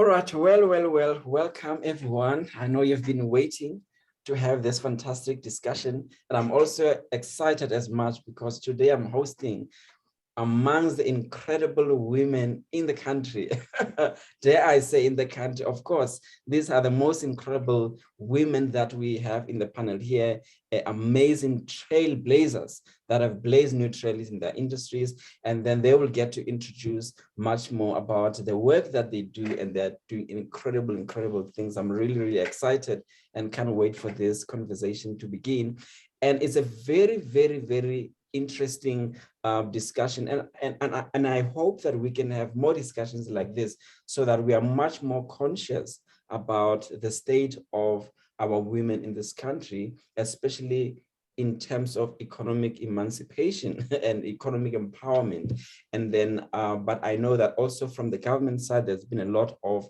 All right, well. Welcome, everyone. I know you've been waiting to have this fantastic discussion, and I'm also excited as much because today I'm hosting amongst the incredible women in the country. Dare I say in the country? Of course, these are the most incredible women that we have in the panel here, amazing trailblazers that have blazed new trails in their industries, and then they will get to introduce much more about the work that they do, and they're doing incredible things. I'm really excited and can't wait for this conversation to begin. And it's a very interesting discussion, and I hope that we can have more discussions like this so that we are much more conscious about the state of our women in this country, especially in terms of economic emancipation and economic empowerment. And then, but I know that also from the government side, there's been a lot of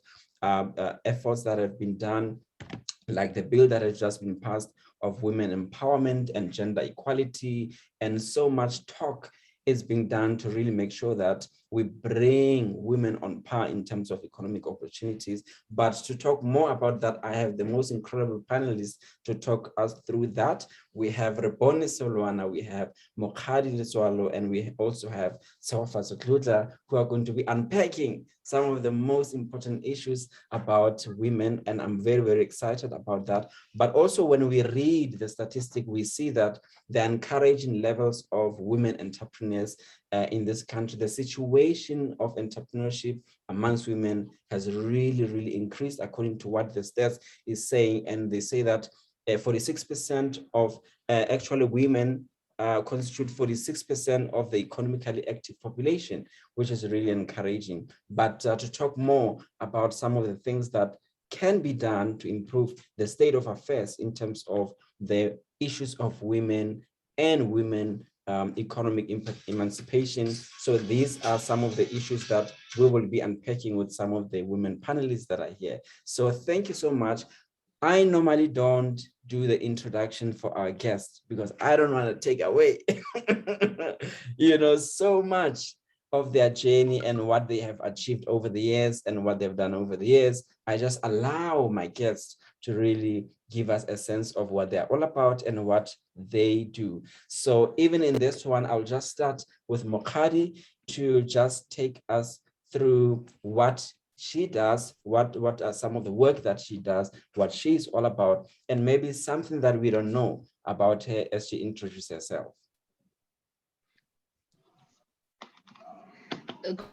efforts that have been done, like the bill that has just been passed of women empowerment and gender equality, and so much talk is being done to really make sure that we bring women on par in terms of economic opportunities. But to talk more about that, I have the most incredible panelists to talk us through that. We have Rebone Solwana, we have Mokhadi Leswalo, and we also have Sawafa Sotluta, who are going to be unpacking some of the most important issues about women, and I'm very excited about that. But also when we read the statistic, we see that the encouraging levels of women entrepreneurs in this country, the situation of entrepreneurship amongst women has really increased according to what the stats is saying. And they say that 46% of actually women constitute 46% of the economically active population, which is really encouraging. But to talk more about some of the things that can be done to improve the state of affairs in terms of the issues of women and women economic emancipation. So these are some of the issues that we will be unpacking with some of the women panelists that are here. So thank you so much. I normally don't do the introduction for our guests because I don't want to take away, so much of their journey and what they have achieved over the years and what they've done over the years. I just allow my guests to really give us a sense of what they're all about and what they do. So even in this one, I'll just start with Mokhadi to just take us through what she does, what are some of the work that she does, what she's all about, and maybe something that we don't know about her as she introduces herself.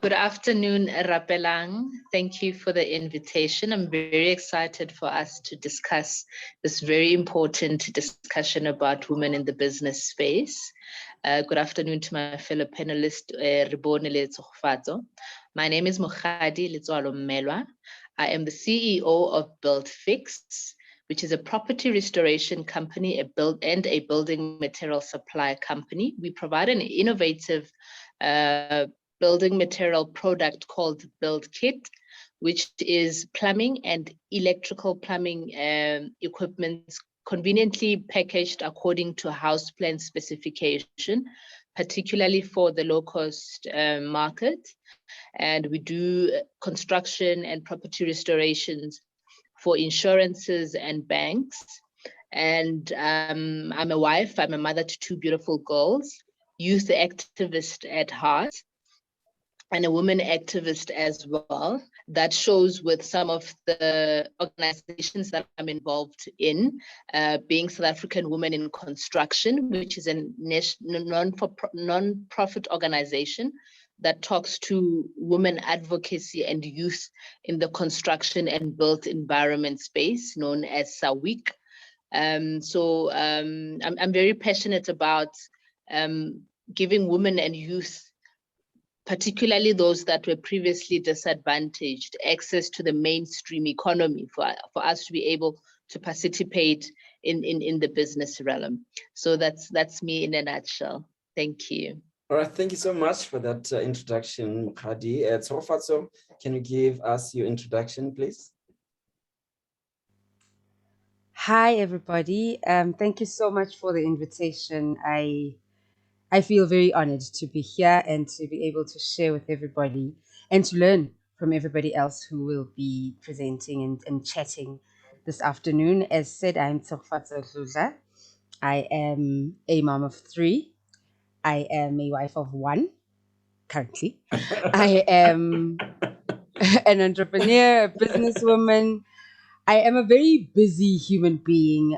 Good afternoon, Rapelang. Thank you for the invitation. I'm very excited for us to discuss this very important discussion about women in the business space. Good afternoon to my fellow panelist, Rebone Letsofato. My name is Mokhadi Letswalo Melwa. I am the CEO of BuildFix, which is a property restoration company, and a building material supply company. We provide an innovative building material product called Build Kit, which is plumbing and electrical plumbing equipment conveniently packaged according to house plan specification, particularly for the low-cost market. And we do construction and property restorations for insurances and banks. And I'm a wife, I'm a mother to two beautiful girls, youth activist at heart, and a women activist as well. That shows with some of the organizations that I'm involved in, being South African Women in Construction, which is a non-profit organization that talks to women advocacy and youth in the construction and built environment space, known as SAWIC. So I'm very passionate about giving women and youth, particularly those that were previously disadvantaged, access to the mainstream economy for us to be able to participate in the business realm. So that's me in a nutshell. Thank you. All right, thank you so much for that introduction, Mokhadi. Tsofatso, can you give us your introduction, please? Hi, everybody. Thank you so much for the invitation. I feel very honored to be here and to be able to share with everybody and to learn from everybody else who will be presenting and chatting this afternoon. As said, I'm Tambouza. I am a mom of 3. I am a wife of 1 currently. I am an entrepreneur, a businesswoman. I am a very busy human being,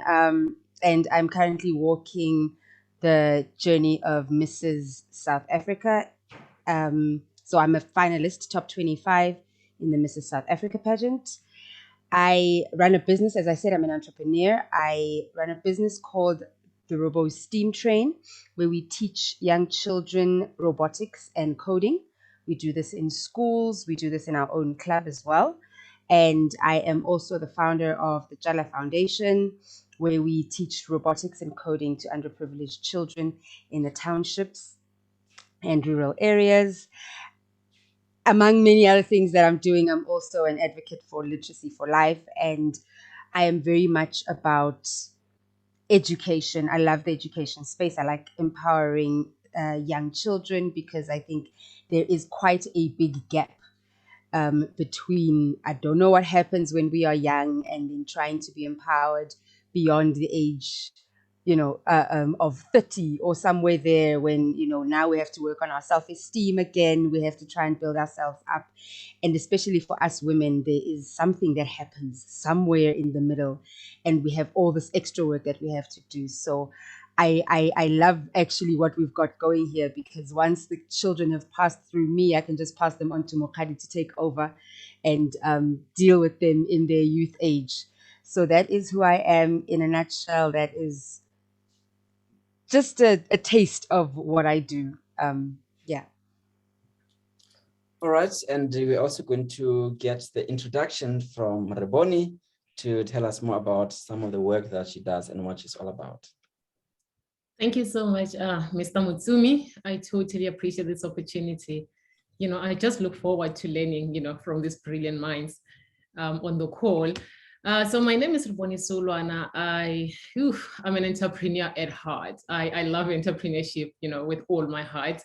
and I'm currently walking the journey of Mrs. South Africa. So I'm a finalist, top 25 in the Mrs. South Africa pageant. I run a business. As I said, I'm an entrepreneur. I run a business called the Robo Steam Train, where we teach young children robotics and coding. We do this in schools. We do this in our own club as well. And I am also the founder of the Jala Foundation, where we teach robotics and coding to underprivileged children in the townships and rural areas. Among many other things that I'm doing, I'm also an advocate for literacy for life, and I am very much about education. I love the education space. I like empowering young children because I think there is quite a big gap between, I don't know what happens when we are young and then trying to be empowered beyond the age, of 30 or somewhere there, when, now we have to work on our self-esteem again. We have to try and build ourselves up. And especially for us women, there is something that happens somewhere in the middle, and we have all this extra work that we have to do. So I love actually what we've got going here, because once the children have passed through me, I can just pass them on to Mokadi to take over and deal with them in their youth age. So that is who I am in a nutshell. That is just a taste of what I do. Yeah. All right, and we're also going to get the introduction from Reboni to tell us more about some of the work that she does and what she's all about. Thank you so much, Mr. Mutsumi. I totally appreciate this opportunity. I just look forward to learning, from these brilliant minds on the call. So my name is Reboni Solwana. I'm an entrepreneur at heart. I love entrepreneurship, with all my heart.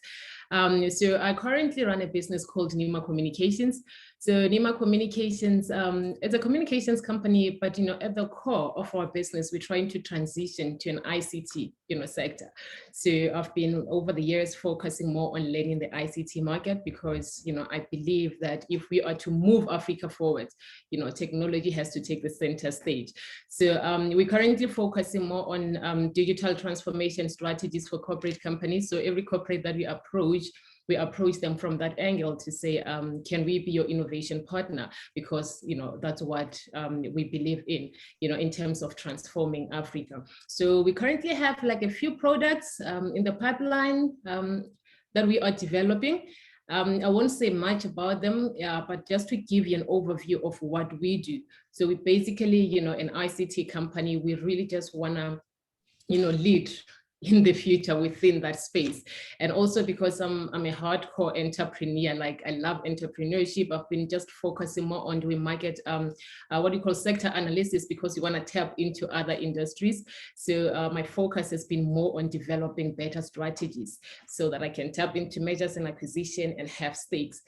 So I currently run a business called Nima Communications. So Nima Communications, it's a communications company, but at the core of our business, we're trying to transition to an ICT, sector. So I've been over the years focusing more on learning the ICT market, because I believe that if we are to move Africa forward, technology has to take the center stage. So we're currently focusing more on digital transformation strategies for corporate companies. So every corporate that we approach them from that angle to say, can we be your innovation partner? Because that's what we believe in terms of transforming Africa. So we currently have like a few products in the pipeline that we are developing. I won't say much about them, but just to give you an overview of what we do. So we basically, an ICT company, we really just wanna, lead in the future within that space. And also because I'm a hardcore entrepreneur, like I love entrepreneurship. I've been just focusing more on doing market, what you call sector analysis, because you want to tap into other industries. So my focus has been more on developing better strategies so that I can tap into mergers and acquisition and have stakes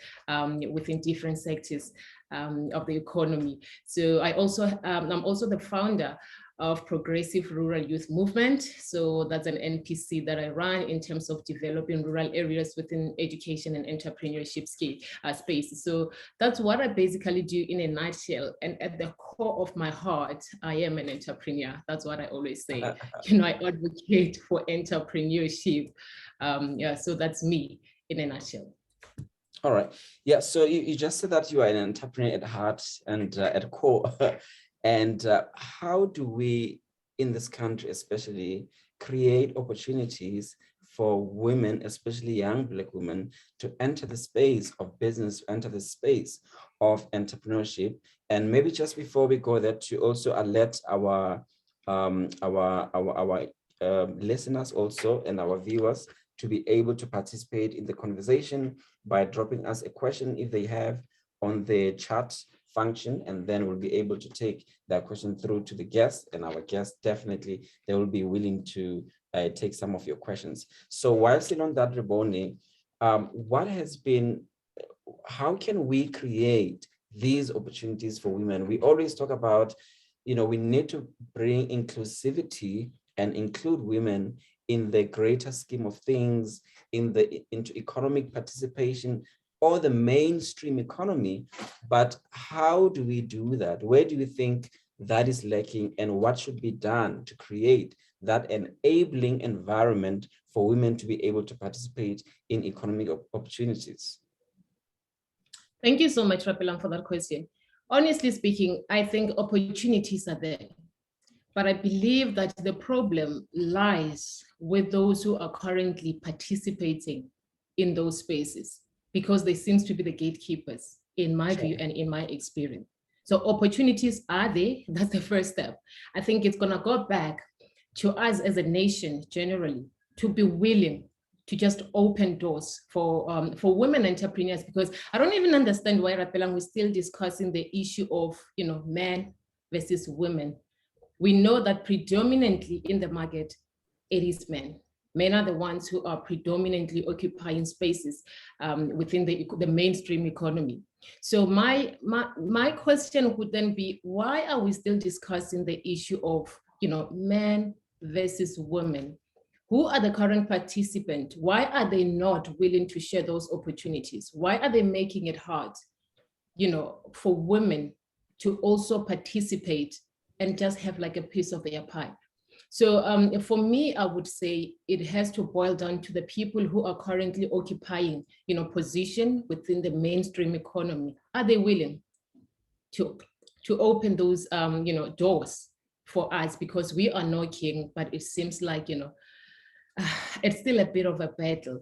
within different sectors of the economy. So I'm also the founder of Progressive Rural Youth Movement. So that's an NPC that I run in terms of developing rural areas within education and entrepreneurship space. So that's what I basically do in a nutshell. And at the core of my heart, I am an entrepreneur. That's what I always say. I advocate for entrepreneurship. So that's me in a nutshell. All right. Yeah. So you just said that you are an entrepreneur at heart and at core. And how do we in this country, especially, create opportunities for women, especially young Black women, to enter the space of business, enter the space of entrepreneurship? And maybe just before we go there, to also alert our listeners also and our viewers to be able to participate in the conversation by dropping us a question if they have on the chat function, and then we'll be able to take that question through to the guests, and our guests definitely, they will be willing to take some of your questions. So while still on that, Reboni, what has been how can we create these opportunities for women? We always talk about, we need to bring inclusivity and include women in the greater scheme of things, into economic participation or the mainstream economy. But how do we do that? Where do you think that is lacking, and what should be done to create that enabling environment for women to be able to participate in economic opportunities? Thank you so much, Rapelang, for that question. Honestly speaking, I think opportunities are there, but I believe that the problem lies with those who are currently participating in those spaces, because they seem to be the gatekeepers, in my view and in my experience. So opportunities are there. That's the first step. I think it's going to go back to us as a nation generally to be willing to just open doors for women entrepreneurs, because I don't even understand why, Rapelang, we're still discussing the issue of men versus women. We know that predominantly in the market, it is men. Men are the ones who are predominantly occupying spaces within the mainstream economy. So my question would then be, why are we still discussing the issue of men versus women? Who are the current participants? Why are they not willing to share those opportunities? Why are they making it hard, for women to also participate and just have like a piece of their pie? So for me, I would say it has to boil down to the people who are currently occupying, position within the mainstream economy. Are they willing to open those, doors for us? Because we are knocking, but it seems like, it's still a bit of a battle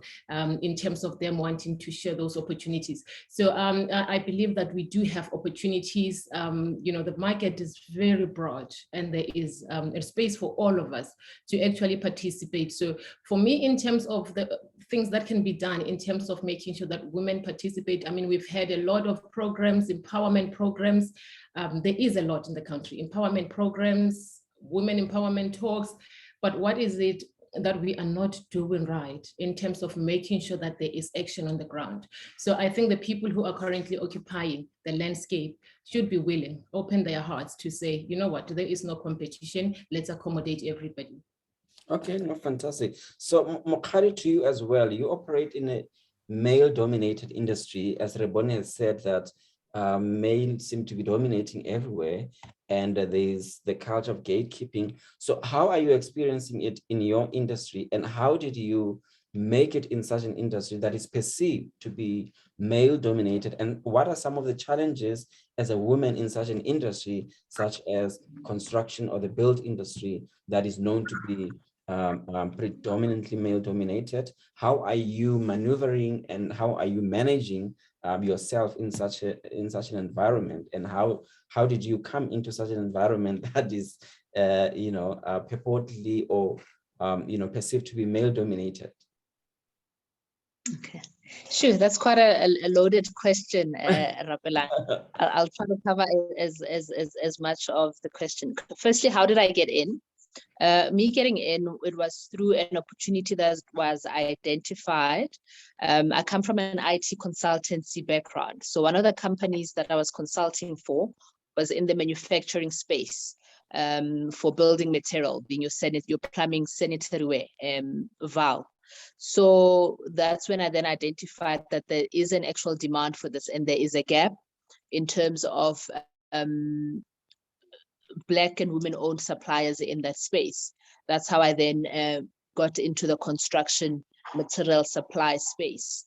in terms of them wanting to share those opportunities. So I believe that we do have opportunities. The market is very broad, and there is a space for all of us to actually participate. So for me, in terms of the things that can be done in terms of making sure that women participate, I mean, we've had a lot of programs, empowerment programs. There is a lot in the country, empowerment programs, women empowerment talks, but what is it that we are not doing right in terms of making sure that there is action on the ground? So I think the people who are currently occupying the landscape should be willing, open their hearts to say, you know what, there is no competition, let's accommodate everybody. Okay, no, fantastic. So Mokhari, to you as well, you operate in a male-dominated industry. As Rebone has said, that males seem to be dominating everywhere, and there's the culture of gatekeeping. So how are you experiencing it in your industry, and how did you make it in such an industry that is perceived to be male-dominated? And what are some of the challenges as a woman in such an industry, such as construction or the build industry, that is known to be predominantly male-dominated? How are you maneuvering, and how are you managing yourself in such an environment? And how did you come into such an environment that is purportedly or perceived to be male-dominated? Okay, sure. That's quite a loaded question, Rapelang. I'll try to cover as much of the question. Firstly, how did I get in? Me getting in, it was through an opportunity that was identified. I come from an IT consultancy background. So one of the companies that I was consulting for was in the manufacturing space for building material, being your plumbing, sanitary ware, valve. So that's when I then identified that there is an actual demand for this, and there is a gap in terms of Black and women-owned suppliers in that space. That's how I then got into the construction material supply space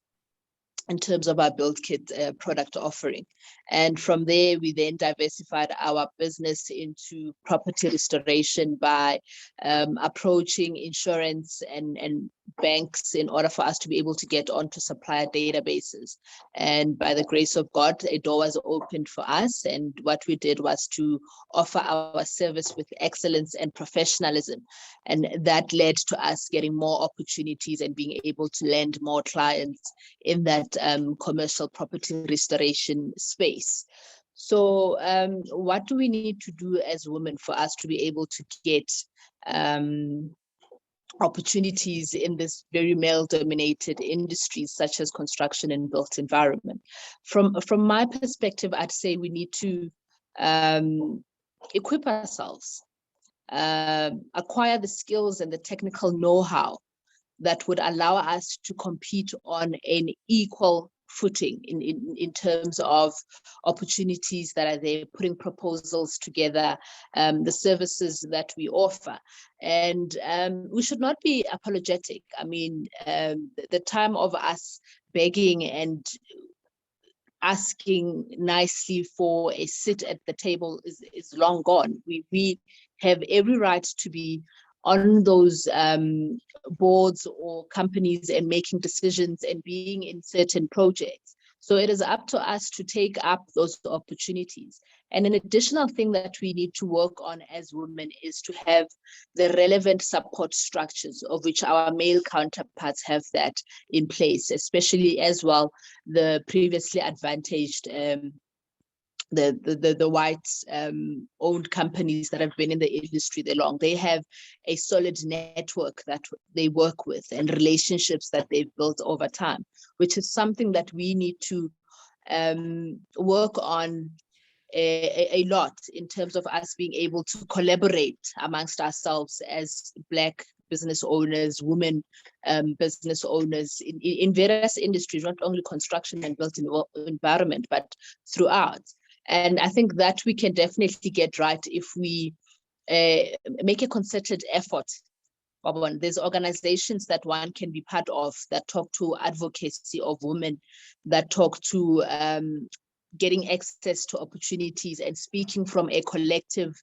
in terms of our build kit product offering. And from there, we then diversified our business into property restoration by approaching insurance and banks in order for us to be able to get onto supplier databases. And by the grace of God, a door was opened for us. And what we did was to offer our service with excellence and professionalism. And that led to us getting more opportunities and being able to land more clients in that commercial property restoration space. So what do we need to do as women for us to be able to get opportunities in this very male-dominated industries such as construction and built environment. From my perspective, I'd say we need to equip ourselves, acquire the skills and the technical know-how that would allow us to compete on an equal footing in terms of opportunities that are there, putting proposals together, the services that we offer. And we should not be apologetic. I mean, the time of us begging and asking nicely for a seat at the table is long gone. We have every right to be on those boards or companies and making decisions and being in certain projects. So it is up to us to take up those opportunities. And an additional thing that we need to work on as women is to have the relevant support structures, of which our male counterparts have that in place, especially as well the previously advantaged the white owned companies that have been in the industry that long. They have a solid network that they work with and relationships that they've built over time, which is something that we need to work on a lot in terms of us being able to collaborate amongst ourselves as Black business owners, women business owners in various industries, not only construction and built environment, but throughout. And I think that we can definitely get right if we make a concerted effort. There's organizations that one can be part of that talk to advocacy of women, that talk to getting access to opportunities and speaking from a collective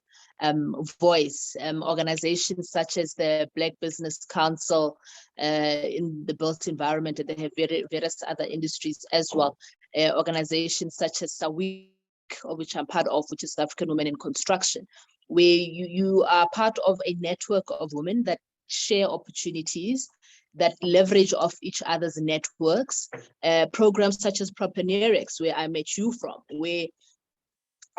voice. Organizations such as the Black Business Council in the built environment, and they have various other industries as well. Organizations such as SAWIC, which I'm part of, which is African Women in Construction, where you are part of a network of women that share opportunities, that leverage off each other's networks, programs such as Proprenerics, where I met you from, where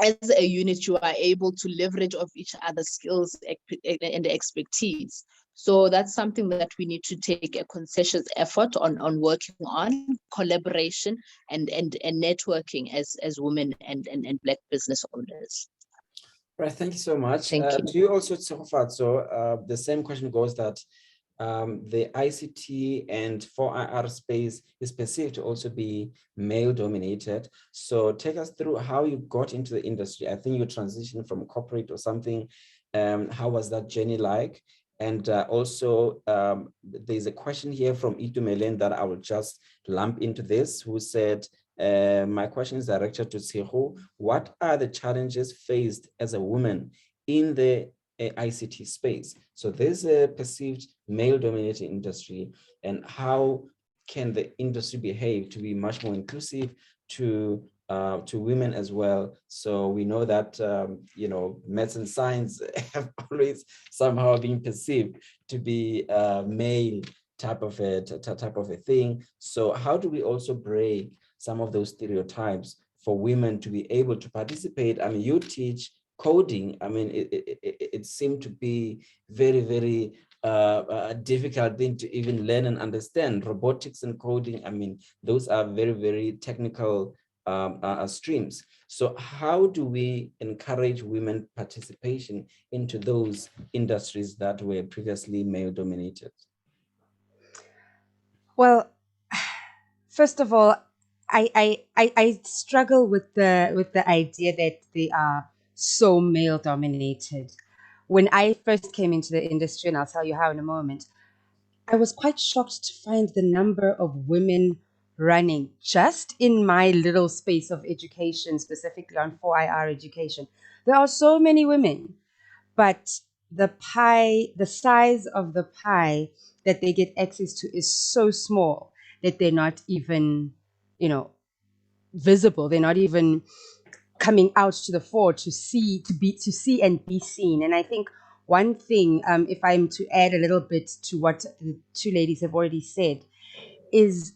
as a unit, you are able to leverage off each other's skills and expertise. So that's something that we need to take a conscious effort on working on, collaboration and networking as women and Black business owners. Right, thank you so much. Thank you. To you also, Tsofat, so the same question goes that the ICT and 4IR space is perceived to also be male dominated. So take us through how you got into the industry. I think you transitioned from corporate or something. How was that journey like? And also there's a question here from Itumelen that I will just lump into this, who said, my question is directed to Tshego. What are the challenges faced as a woman in the ICT space? So there's a perceived male-dominated industry, and how can the industry behave to be much more inclusive to women as well? So we know that you know, maths and science have always somehow been perceived to be male type of a thing. So how do we also break some of those stereotypes for women to be able to participate? I mean, you teach coding. I mean, it seemed to be very, very difficult thing to even learn and understand. Robotics and coding, I mean, those are very, very technical streams. So how do we encourage women participation into those industries that were previously male dominated? Well, first of all, I struggle with the idea that they are so male dominated. When I first came into the industry, and I'll tell you how in a moment, I was quite shocked to find the number of women running just in my little space of education, specifically on 4IR education. There are so many women, but the pie, the size of the pie that they get access to is so small that they're not even, you know, visible. They're not even coming out to the fore to see and be seen. And I think one thing, if I'm to add a little bit to what the two ladies have already said, is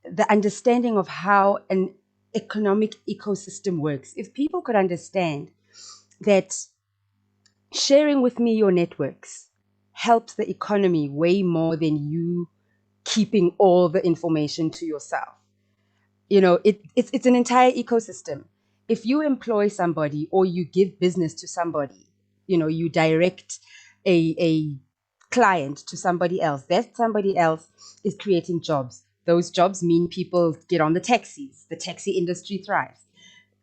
the understanding of how an economic ecosystem works. If people could understand that sharing with me your networks, helps the economy way more than you keeping all the information to yourself. You know, it's an entire ecosystem. If you employ somebody or you give business to somebody, you know, you direct a client to somebody else, that somebody else is creating jobs. Those jobs mean people get on the taxis. The taxi industry thrives.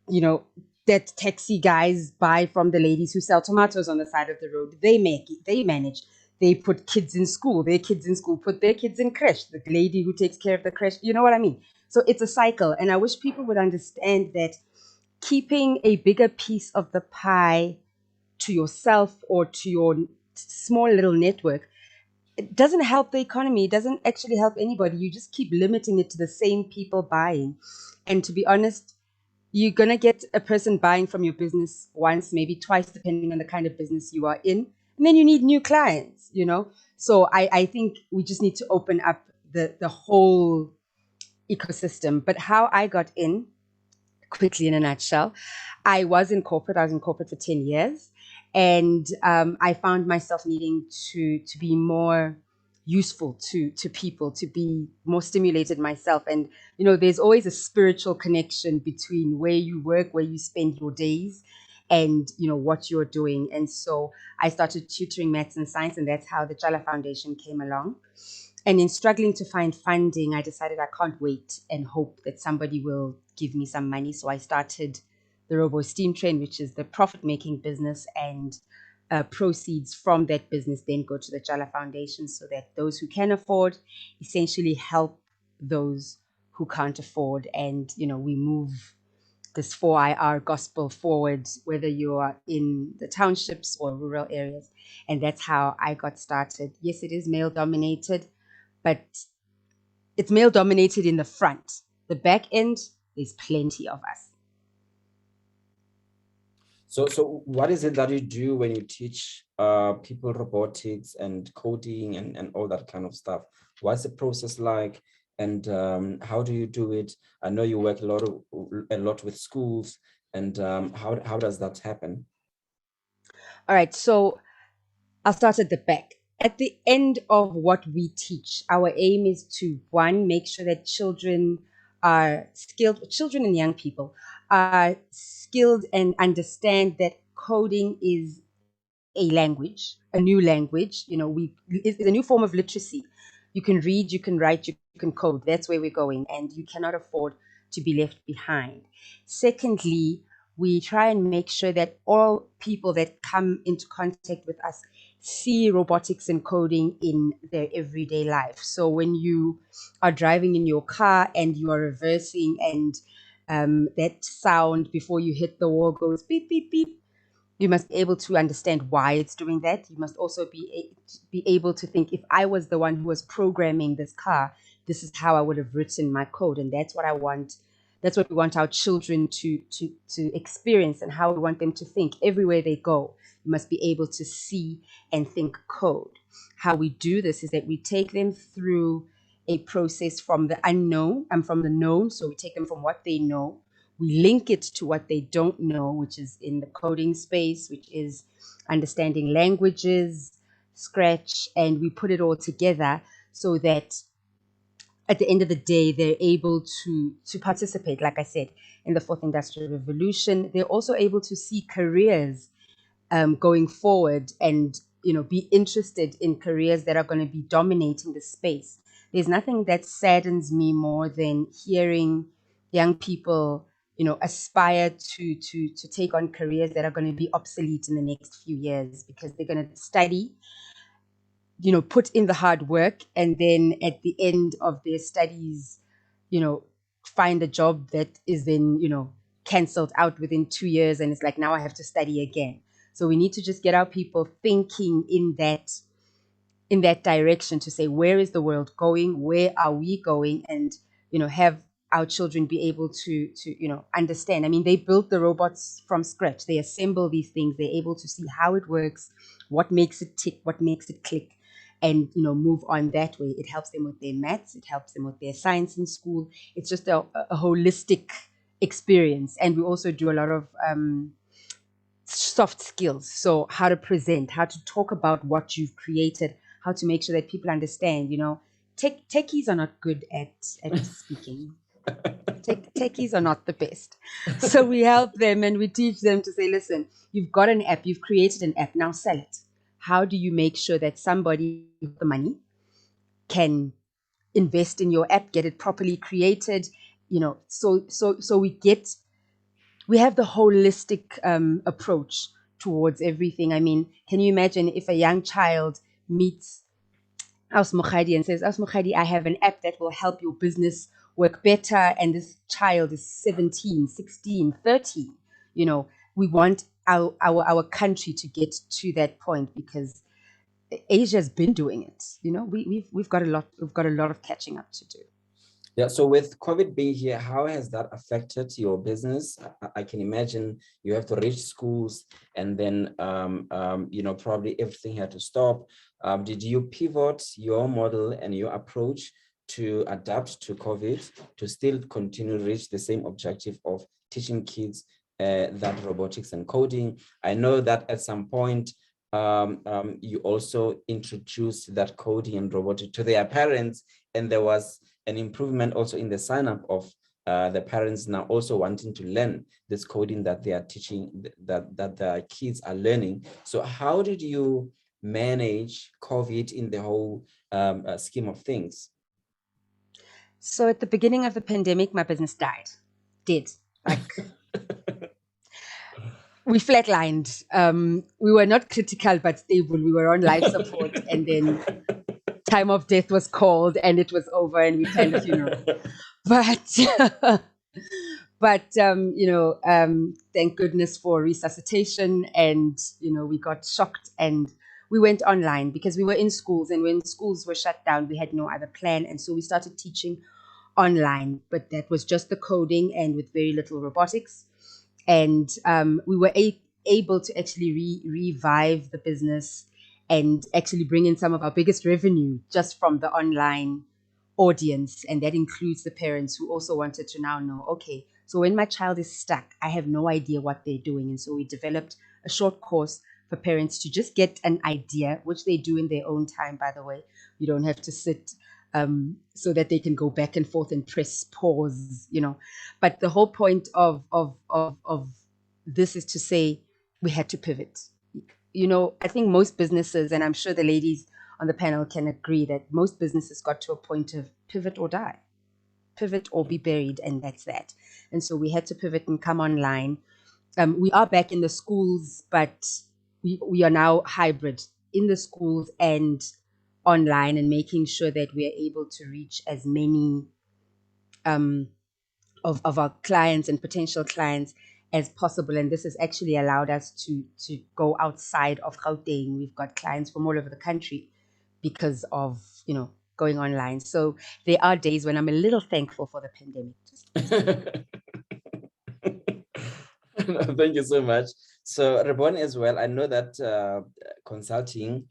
You know, that taxi guys buy from the ladies who sell tomatoes on the side of the road. They make it, they manage. They put kids in school. Their kids in school put their kids in creche. The lady who takes care of the creche, you know what I mean? So it's a cycle. And I wish people would understand that keeping a bigger piece of the pie to yourself or to your small little network, it doesn't help the economy. It doesn't actually help anybody. You just keep limiting it to the same people buying. And to be honest, you're going to get a person buying from your business once, maybe twice, depending on the kind of business you are in. And then you need new clients, you know? So I think we just need to open up the whole ecosystem. But how I got in, quickly in a nutshell, I was in corporate. I was in corporate for 10 years. And I found myself needing to be more useful to people, to be more stimulated myself. And, you know, there's always a spiritual connection between where you work, where you spend your days, and, you know, what you're doing. And so I started tutoring maths and science, and that's how the Chala Foundation came along. And in struggling to find funding, I decided I can't wait and hope that somebody will give me some money. So I started the Robo Steam Train, which is the profit-making business, and proceeds from that business then go to the Chala Foundation so that those who can afford essentially help those who can't afford. And, you know, we move this 4IR gospel forward, whether you are in the townships or rural areas. And that's how I got started. Yes, it is male dominated, but it's male dominated in the front. The back end, there's plenty of us. So what is it that you do when you teach people robotics and coding and all that kind of stuff? What's the process like, and how do you do it? I know you work a lot with schools, and how does that happen? All right, so I'll start at the back. At the end of what we teach, our aim is to, one, make sure that children are skilled, children and young people are skilled and understand that coding is a language, a new language. You know, it's a new form of literacy. You can read, you can write, you can code. That's where we're going, and you cannot afford to be left behind. Secondly, we try and make sure that all people that come into contact with us see robotics and coding in their everyday life. So when you are driving in your car and you are reversing, and that sound before you hit the wall goes beep, beep, beep, you must be able to understand why it's doing that. You must also be able to think, if I was the one who was programming this car, this is how I would have written my code. And that's what I want. That's what we want our children to experience, and how we want them to think everywhere they go. You must be able to see and think code. How we do this is that we take them through a process from the unknown and from the known. So we take them from what they know, we link it to what they don't know, which is in the coding space, which is understanding languages, Scratch, and we put it all together so that at the end of the day, they're able to participate, like I said, in the fourth industrial revolution. They're also able to see careers going forward, and, you know, be interested in careers that are going to be dominating the space. There's nothing that saddens me more than hearing young people, you know, aspire to take on careers that are going to be obsolete in the next few years, because they're going to study, you know, put in the hard work, and then at the end of their studies, you know, find a job that is then, you know, cancelled out within 2 years, and it's like, now I have to study again. So we need to just get our people thinking in that direction, to say, where is the world going? Where are we going? And, you know, have our children be able to you know, understand. I mean, they built the robots from scratch. They assemble these things. They're able to see how it works, what makes it tick, what makes it click, and, you know, move on that way. It helps them with their maths. It helps them with their science in school. It's just a holistic experience. And we also do a lot of soft skills. So how to present, how to talk about what you've created, how to make sure that people understand, techies are not good at speaking. Techies are not the best. So we help them and we teach them to say, listen, you've got an app, you've created an app, now sell it. How do you make sure that somebody with the money can invest in your app, get it properly created, so we have the holistic approach towards everything. I mean, can you imagine if a young child meets Aus Mokhadi and says, Aus Mokhadi, I have an app that will help your business work better, and this child is 17, 16, 13. We want our country to get to that point, because Asia's been doing it. We've got a lot of catching up to do. Yeah, so with COVID being here, how has that affected your business? I can imagine you have to reach schools, and then probably everything had to stop. Did you pivot your model and your approach to adapt to COVID to still continue to reach the same objective of teaching kids that robotics and coding? I know that at some point you also introduced that coding and robotics to their parents, and there was an improvement also in the sign up of the parents now also wanting to learn this coding that they are teaching, that the kids are learning. So how did you manage COVID in the whole scheme of things? So at the beginning of the pandemic, my business died. Did. We flatlined. We were not critical, but stable. We were on life support, and then time of death was called, and it was over, and we kind of, but thank goodness for resuscitation, and we got shocked, and we went online because we were in schools, and when schools were shut down, we had no other plan, and so we started teaching online, but that was just the coding and with very little robotics. And we were able to actually revive the business and actually bring in some of our biggest revenue just from the online audience. And that includes the parents who also wanted to now know, okay, so when my child is stuck, I have no idea what they're doing. And so we developed a short course for parents to just get an idea, which they do in their own time, by the way. You don't have to sit so that they can go back and forth and press pause, But the whole point of this is to say we had to pivot. I think most businesses, and I'm sure the ladies on the panel can agree, that most businesses got to a point of pivot or die, pivot or be buried, and that's that. And so we had to pivot and come online. We are back in the schools, but we are now hybrid in the schools and online, and making sure that we are able to reach as many of our clients and potential clients as possible. And this has actually allowed us to go outside of Gauteng. We've got clients from all over the country because of going online. So there are days when I'm a little thankful for the pandemic. Thank you so much. So Rebon as well, I know that consulting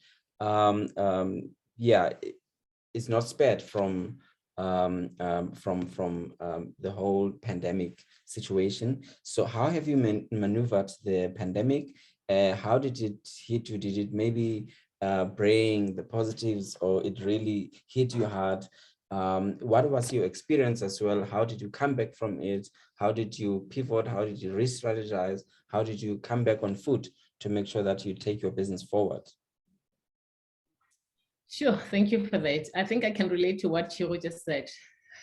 it's not spared from the whole pandemic situation. So how have you maneuvered the pandemic? How did it hit you? Did it maybe bring the positives, or it really hit you hard? What was your experience as well? How did you come back from it? How did you pivot? How did you re-strategize? How did you come back on foot to make sure that you take your business forward? Sure, thank you for that. I think I can relate to what Chiro just said,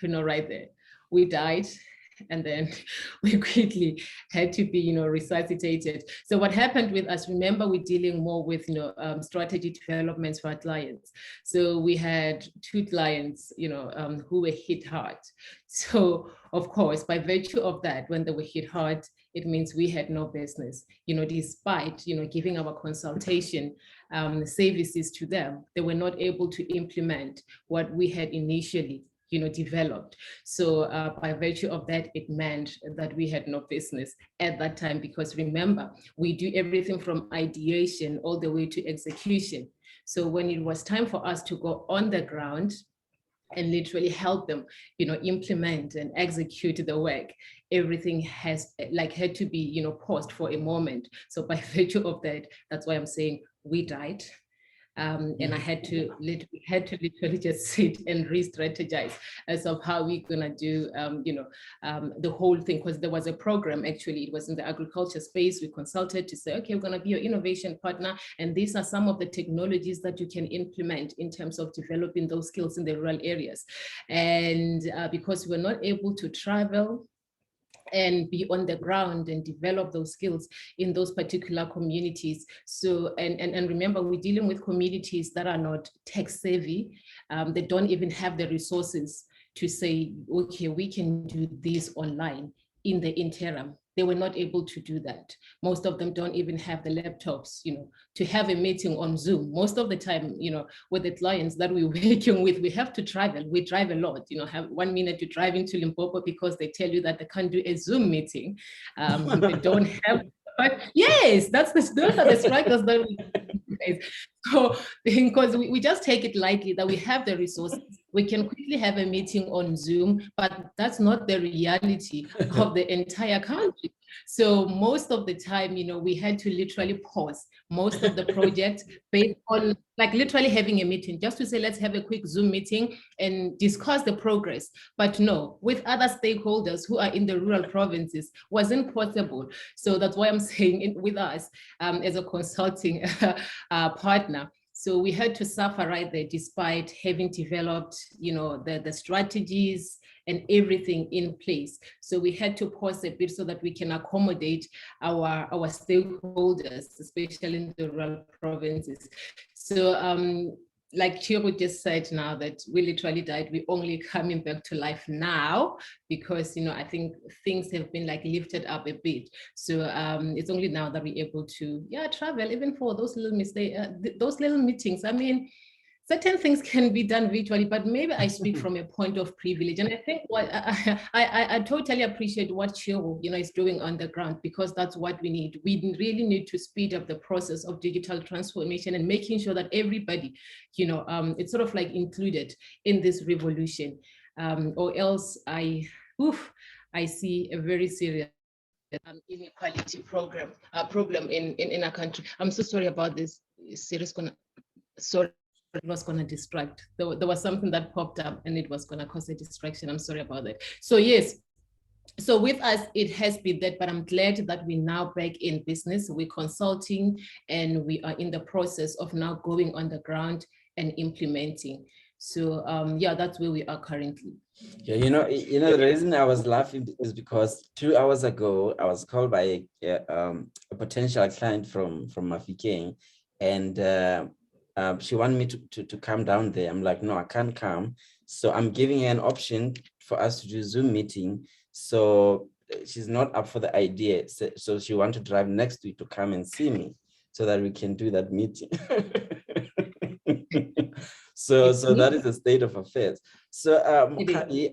right there. We died, and then we quickly had to be, resuscitated. So what happened with us, remember, we're dealing more with, strategy developments for our clients. So we had 2 clients, who were hit hard. So of course, by virtue of that, when they were hit hard, it means we had no business, despite, giving our consultation services to them. They were not able to implement what we had initially developed. So by virtue of that, it meant that we had no business at that time, because remember, we do everything from ideation all the way to execution. So when it was time for us to go on the ground, and literally help them, implement and execute the work. Everything has had to be, paused for a moment. So by virtue of that, that's why I'm saying we died. And I had to literally just sit and re-strategize as of how we're gonna do, the whole thing, because there was a program, actually, it was in the agriculture space. We consulted to say, okay, we're gonna be your innovation partner, and these are some of the technologies that you can implement in terms of developing those skills in the rural areas. And because we're not able to travel and be on the ground and develop those skills in those particular communities. So, and remember, we're dealing with communities that are not tech savvy. They don't even have the resources to say, okay, we can do this online in the interim. They were not able to do that. Most of them don't even have the laptops, to have a meeting on Zoom. Most of the time, with the clients that we're working with, we have to travel. We drive a lot, have 1 minute you're driving to Limpopo because they tell you that they can't do a Zoom meeting. They don't have, but yes, those are the struggles that we face. So, because we just take it lightly that we have the resources, we can quickly have a meeting on Zoom, but that's not the reality of the entire country. So most of the time, we had to literally pause most of the projects based on literally having a meeting just to say, let's have a quick Zoom meeting and discuss the progress. But no, with other stakeholders who are in the rural provinces wasn't possible. So that's why I'm saying with us as a consulting partner. So we had to suffer right there, despite having developed, the strategies and everything in place. So we had to pause a bit so that we can accommodate our stakeholders, especially in the rural provinces. So like Chiro just said now that we literally died, we're only coming back to life now because, I think things have been lifted up a bit. So it's only now that we're able to, travel, even for those little mistakes, those little meetings. I mean, certain things can be done virtually, but maybe I speak from a point of privilege. And I think what I totally appreciate what Chiro, is doing on the ground, because that's what we need. We really need to speed up the process of digital transformation and making sure that everybody, it's sort of included in this revolution, or else I see a very serious inequality problem in our country. I'm so sorry about this. It was going to distract. There was something that popped up and it was going to cause a distraction. I'm sorry about that. So yes, so with us, it has been that, but I'm glad that we're now back in business. We're consulting and we are in the process of now going on the ground and implementing. So that's where we are currently. Yeah, the reason I was laughing is because 2 hours ago, I was called by a potential client from Mafikeng, and she wanted me to come down there. I'm like, no, I can't come. So I'm giving her an option for us to do Zoom meeting. So she's not up for the idea. So she wants to drive next week to come and see me so that we can do that meeting. So that is the state of affairs. So Mkhadi,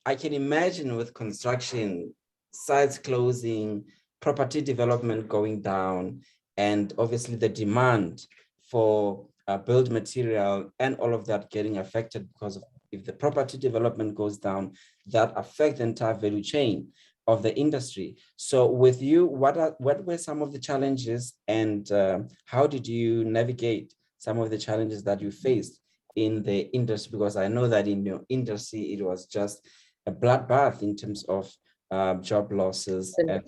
I can imagine with construction, sites closing, property development going down, and obviously the demand for build material and all of that getting affected, because if the property development goes down, that affects the entire value chain of the industry. So with you, what were some of the challenges, and how did you navigate some of the challenges that you faced in the industry? Because I know that in your industry, it was just a bloodbath in terms of job losses and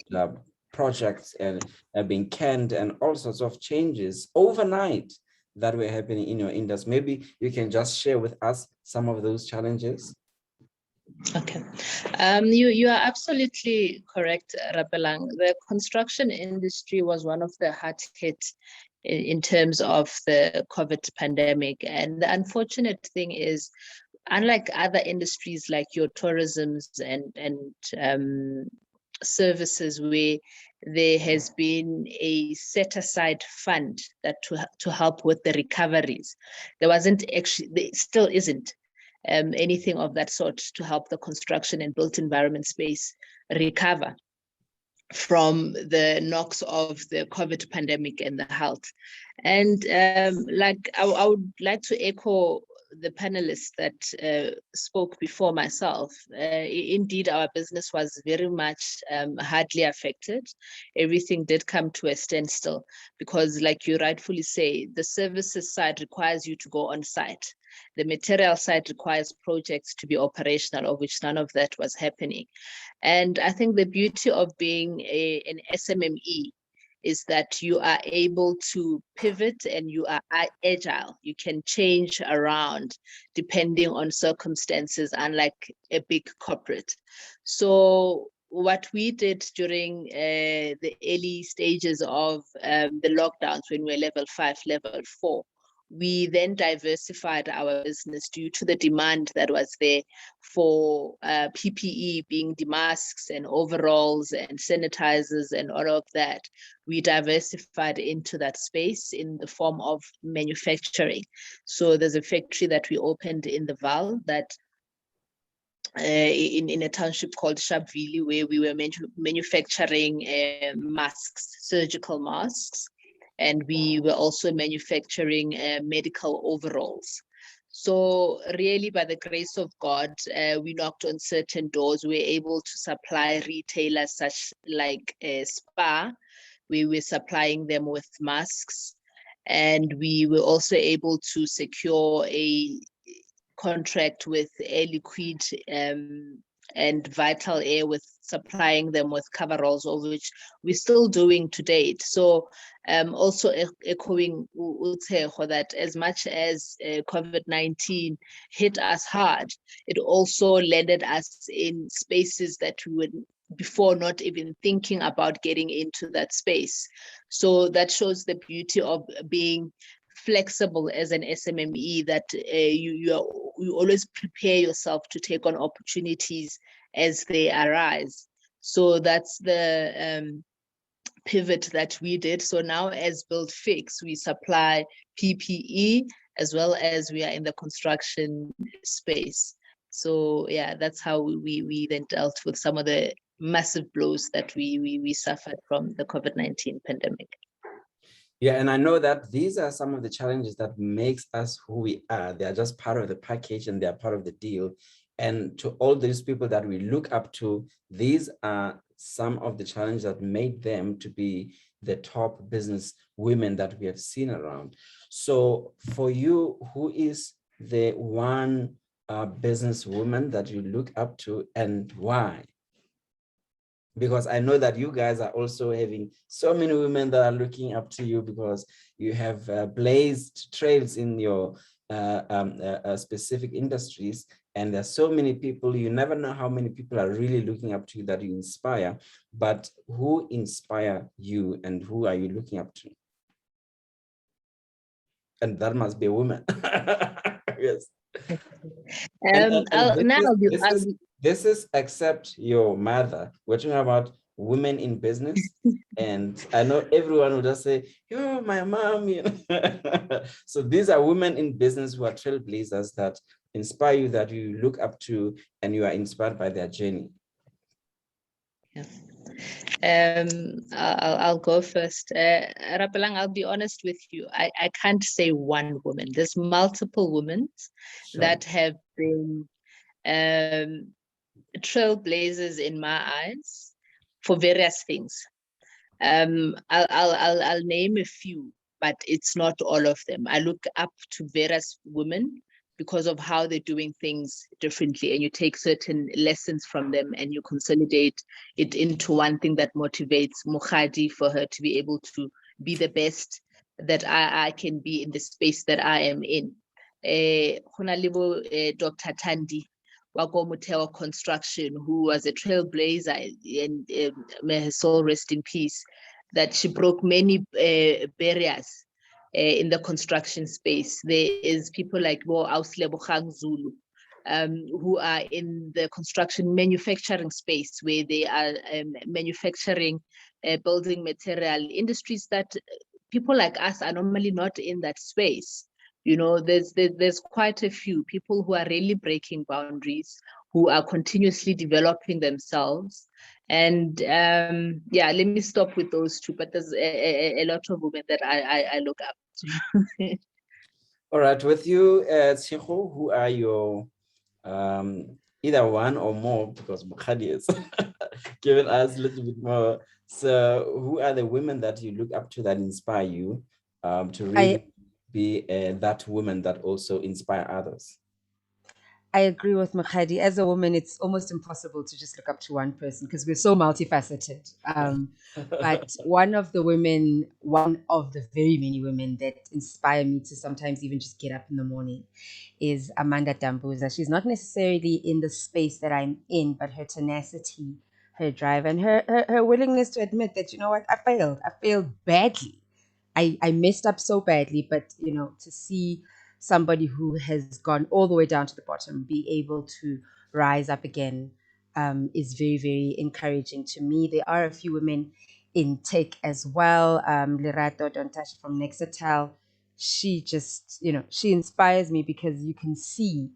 projects and being canned and all sorts of changes overnight that were happening in your industry. Maybe you can just share with us some of those challenges. Okay, you are absolutely correct, Rapelang. The construction industry was one of the hard hit in terms of the COVID pandemic. And the unfortunate thing is, unlike other industries like your tourisms and services, where there has been a set aside fund that to help with the recoveries, there wasn't actually, there still isn't anything of that sort to help the construction and built environment space recover from the knocks of the COVID pandemic and the health. And I would like to echo the panelists that spoke before myself, indeed, our business was very much hardly affected. Everything did come to a standstill because, like you rightfully say, the services side requires you to go on site. The material side requires projects to be operational, of which none of that was happening. And I think the beauty of being an SMME is that you are able to pivot and you are agile. You can change around depending on circumstances, unlike a big corporate. So what we did during the early stages of the lockdowns when we were level 5, level 4, we then diversified our business due to the demand that was there for PPE, being the masks and overalls and sanitizers and all of that. We diversified into that space in the form of manufacturing. So there's a factory that we opened in the Val that in a township called Sharpen, where we were manufacturing masks, surgical masks. And we were also manufacturing medical overalls. So really, by the grace of God, we knocked on certain doors. We were able to supply retailers such like Spa. We were supplying them with masks. And we were also able to secure a contract with Air Liquide and Vital Air, with supplying them with coveralls, of which we're still doing to date. So also echoing Utseho that as much as COVID-19 hit us hard, it also landed us in spaces that we would before not even thinking about getting into that space. So that shows the beauty of being flexible as an SMME, that you always prepare yourself to take on opportunities as they arise. So that's the pivot that we did. So now as Build Fix, we supply PPE as well as we are in the construction space. So yeah, that's how we then dealt with some of the massive blows that we suffered from the COVID-19 pandemic. Yeah, and I know that these are some of the challenges that makes us who we are. They are just part of the package and they are part of the deal. And to all these people that we look up to, these are some of the challenges that made them to be the top business women that we have seen around. So for you, who is the one business woman that you look up to and why? Because I know that you guys are also having so many women that are looking up to you because you have blazed trails in your specific industries. And there's so many people, you never know how many people are really looking up to you that you inspire. But who inspire you and who are you looking up to? And that must be a woman. Yes. This is except your mother. We're talking about women in business. And I know everyone will just say, "Yo, my mom." You know? So these are women in business who are trailblazers that inspire you, that you look up to, and you are inspired by their journey. Yeah. I'll go first. Rapelang, I'll be honest with you. I can't say one woman. There's multiple women that have been trailblazers in my eyes for various things. I'll name a few, but it's not all of them. I look up to various women because of how they're doing things differently, and you take certain lessons from them and you consolidate it into one thing that motivates Mukhadi for her to be able to be the best that I can be in the space that I am in. Dr. Tandi Wako Muteo Construction, who was a trailblazer, and may her soul rest in peace, that she broke many barriers in the construction space. There is people like Bo Auslebo Zulu, who are in the construction manufacturing space, where they are manufacturing building material industries that people like us are normally not in that space. You know, there's quite a few people who are really breaking boundaries, who are continuously developing themselves. And yeah, let me stop with those two, but there's a lot of women that I look up to. All right, with you, Tshego, who are your either one or more, because Bukhari is giving us a little bit more. So who are the women that you look up to that inspire you to really be that woman that also inspire others? I agree with Makhadi. As a woman, it's almost impossible to just look up to one person because we're so multifaceted. But one of the very many women that inspire me to sometimes even just get up in the morning is Amanda Tambouza. She's not necessarily in the space that I'm in, but her tenacity, her drive, and her willingness to admit that, you know what, I failed. I failed badly. I messed up so badly, but to see somebody who has gone all the way down to the bottom be able to rise up again is very, very encouraging to me. There are a few women in tech as well. Lerato Dontashe from Nexatel. She just, she inspires me because you can see,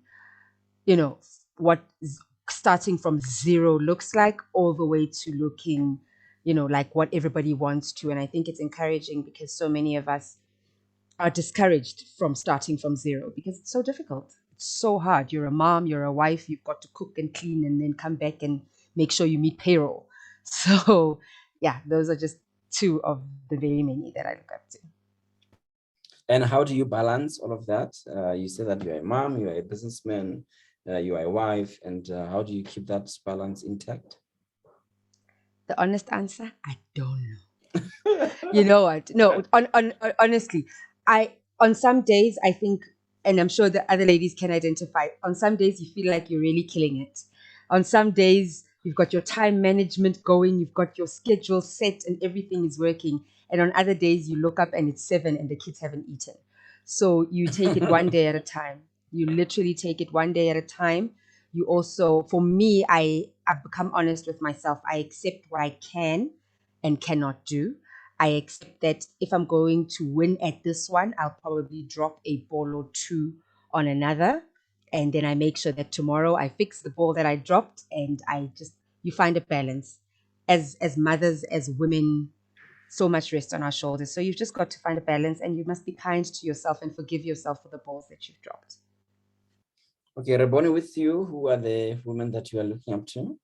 what starting from zero looks like all the way to looking, like what everybody wants to. And I think it's encouraging because so many of us are discouraged from starting from zero because it's so difficult. It's so hard. You're a mom, you're a wife, you've got to cook and clean and then come back and make sure you meet payroll. So, yeah, those are just two of the very many that I look up to. And how do you balance all of that? You say that you're a mom, you're a businessman, you are a wife, and how do you keep that balance intact? The honest answer, I don't know. You know what? No, honestly, on some days I think, and I'm sure the other ladies can identify. On some days you feel like you're really killing it. On some days you've got your time management going, you've got your schedule set, and everything is working. And on other days you look up and it's 7 and the kids haven't eaten. So you take it one day at a time. You literally take it one day at a time. You also, for me, I've become honest with myself. I accept what I can and cannot do. I accept that if I'm going to win at this one, I'll probably drop a ball or two on another. And then I make sure that tomorrow I fix the ball that I dropped, and you find a balance. As mothers, as women, so much rests on our shoulders. So you've just got to find a balance, and you must be kind to yourself and forgive yourself for the balls that you've dropped. Okay, Raboni, with you, who are the women that you are looking up to?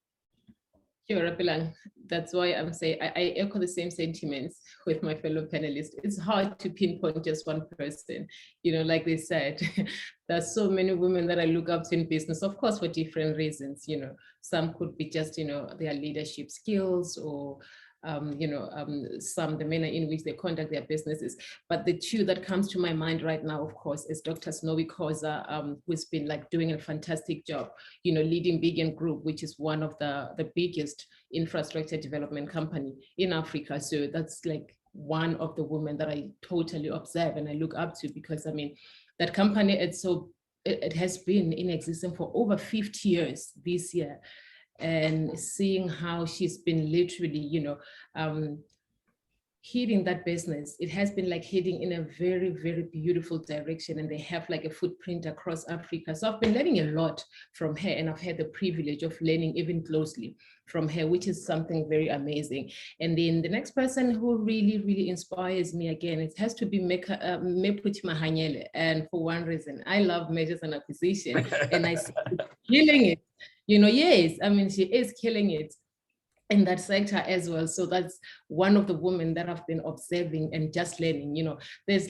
Sure, Rapelang. That's why I'm saying I echo the same sentiments with my fellow panelists. It's hard to pinpoint just one person. Like they said, there's so many women that I look up to in business, of course, for different reasons. Some could be just, their leadership skills or some the manner in which they conduct their businesses. But the two that comes to my mind right now, of course, is Dr. Snowy Koza, who's been doing a fantastic job, leading Big Group, which is one of the biggest infrastructure development company in Africa. So that's one of the women that I totally observe and I look up to, because that company, it has been in existence for over 50 years this year. And seeing how she's been literally, heading that business, it has been heading in a very, very beautiful direction, and they have a footprint across Africa. So I've been learning a lot from her, and I've had the privilege of learning even closely from her, which is something very amazing. And then the next person who really, really inspires me, again, it has to be Meputi Mahanyele. And for one reason, I love mergers and acquisition, and I see killing it. Yes, she is killing it in that sector as well. So that's one of the women that I've been observing and just learning. There's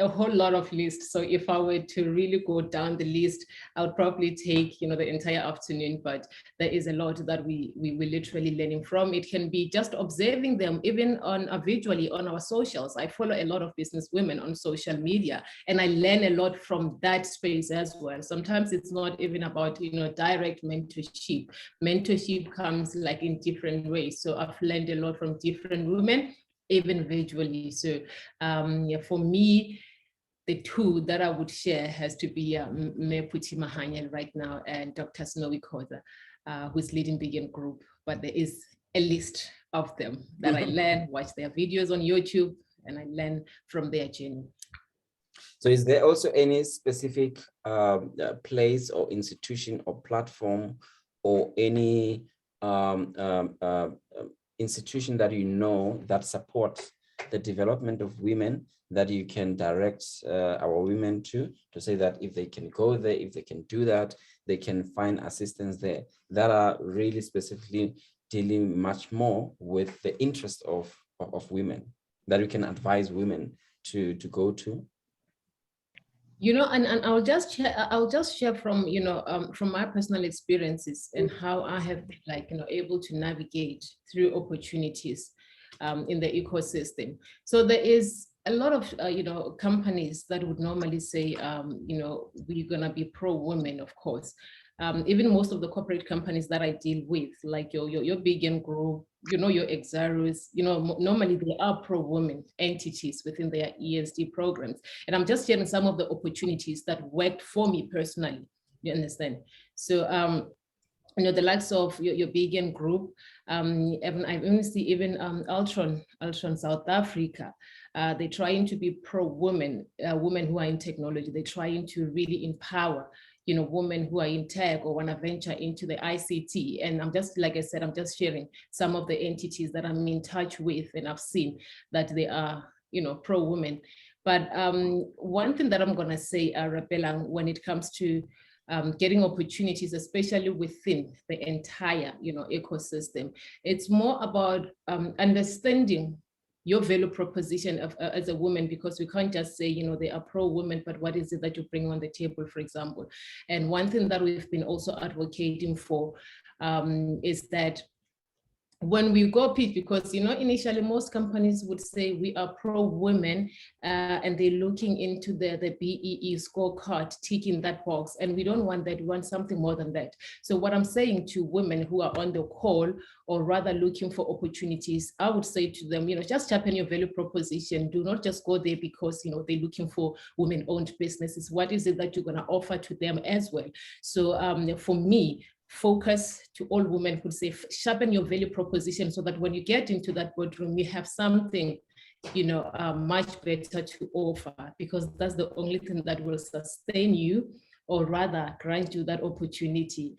a whole lot of lists. So if I were to really go down the list, I would probably take, the entire afternoon, but there is a lot that we literally learning from. It can be just observing them, even on visually on our socials. I follow a lot of business women on social media, and I learn a lot from that space as well. Sometimes it's not even about, direct mentorship. Mentorship comes in different ways. So I've learned a lot from different women, even visually. So for me, the two that I would share has to be Meputi Mahanyel right now and Dr. Snowy Koza, who's leading Big Group. But there is a list of them that I learn, watch their videos on YouTube, and I learn from their journey. So is there also any specific place or institution or platform or any institution that that support the development of women that you can direct our women to say that if they can go there, if they can do that, they can find assistance there that are really specifically dealing much more with the interest of women, that we can advise women to go to? And I'll just share from, from my personal experiences and how I have been able to navigate through opportunities in the ecosystem. So there is a lot of, companies that would normally say, we're gonna be pro-women, of course. Even most of the corporate companies that I deal with, like your Big N Group, your Exarus, normally they are pro-women entities within their ESG programs. And I'm just sharing some of the opportunities that worked for me personally, you understand? So, the likes of your Big N Group, even I've even seen even Altron South Africa, they're trying to be pro-women, women who are in technology. They're trying to really empower, women who are in tech or want to venture into the ICT. And I'm just, like I said, I'm just sharing some of the entities that I'm in touch with, and I've seen that they are, pro-women. But one thing that I'm going to say, Rapellang, when it comes to getting opportunities, especially within the entire, ecosystem, it's more about understanding your value proposition as a woman, because we can't just say, they are pro-women, but what is it that you bring on the table, for example? And one thing that we've been also advocating for is that when we go pitch, because initially most companies would say we are pro-women, and they're looking into the BEE scorecard, ticking that box, and we don't want that. We want something more than that. So what I'm saying to women who are on the call, or rather looking for opportunities, I would say to them, just sharpen your value proposition. Do not just go there because they're looking for women-owned businesses. What is it that you're going to offer to them as well? So for me, focus to all women who say, sharpen your value proposition, so that when you get into that boardroom, you have something, much better to offer, because that's the only thing that will sustain you, or rather grant you that opportunity,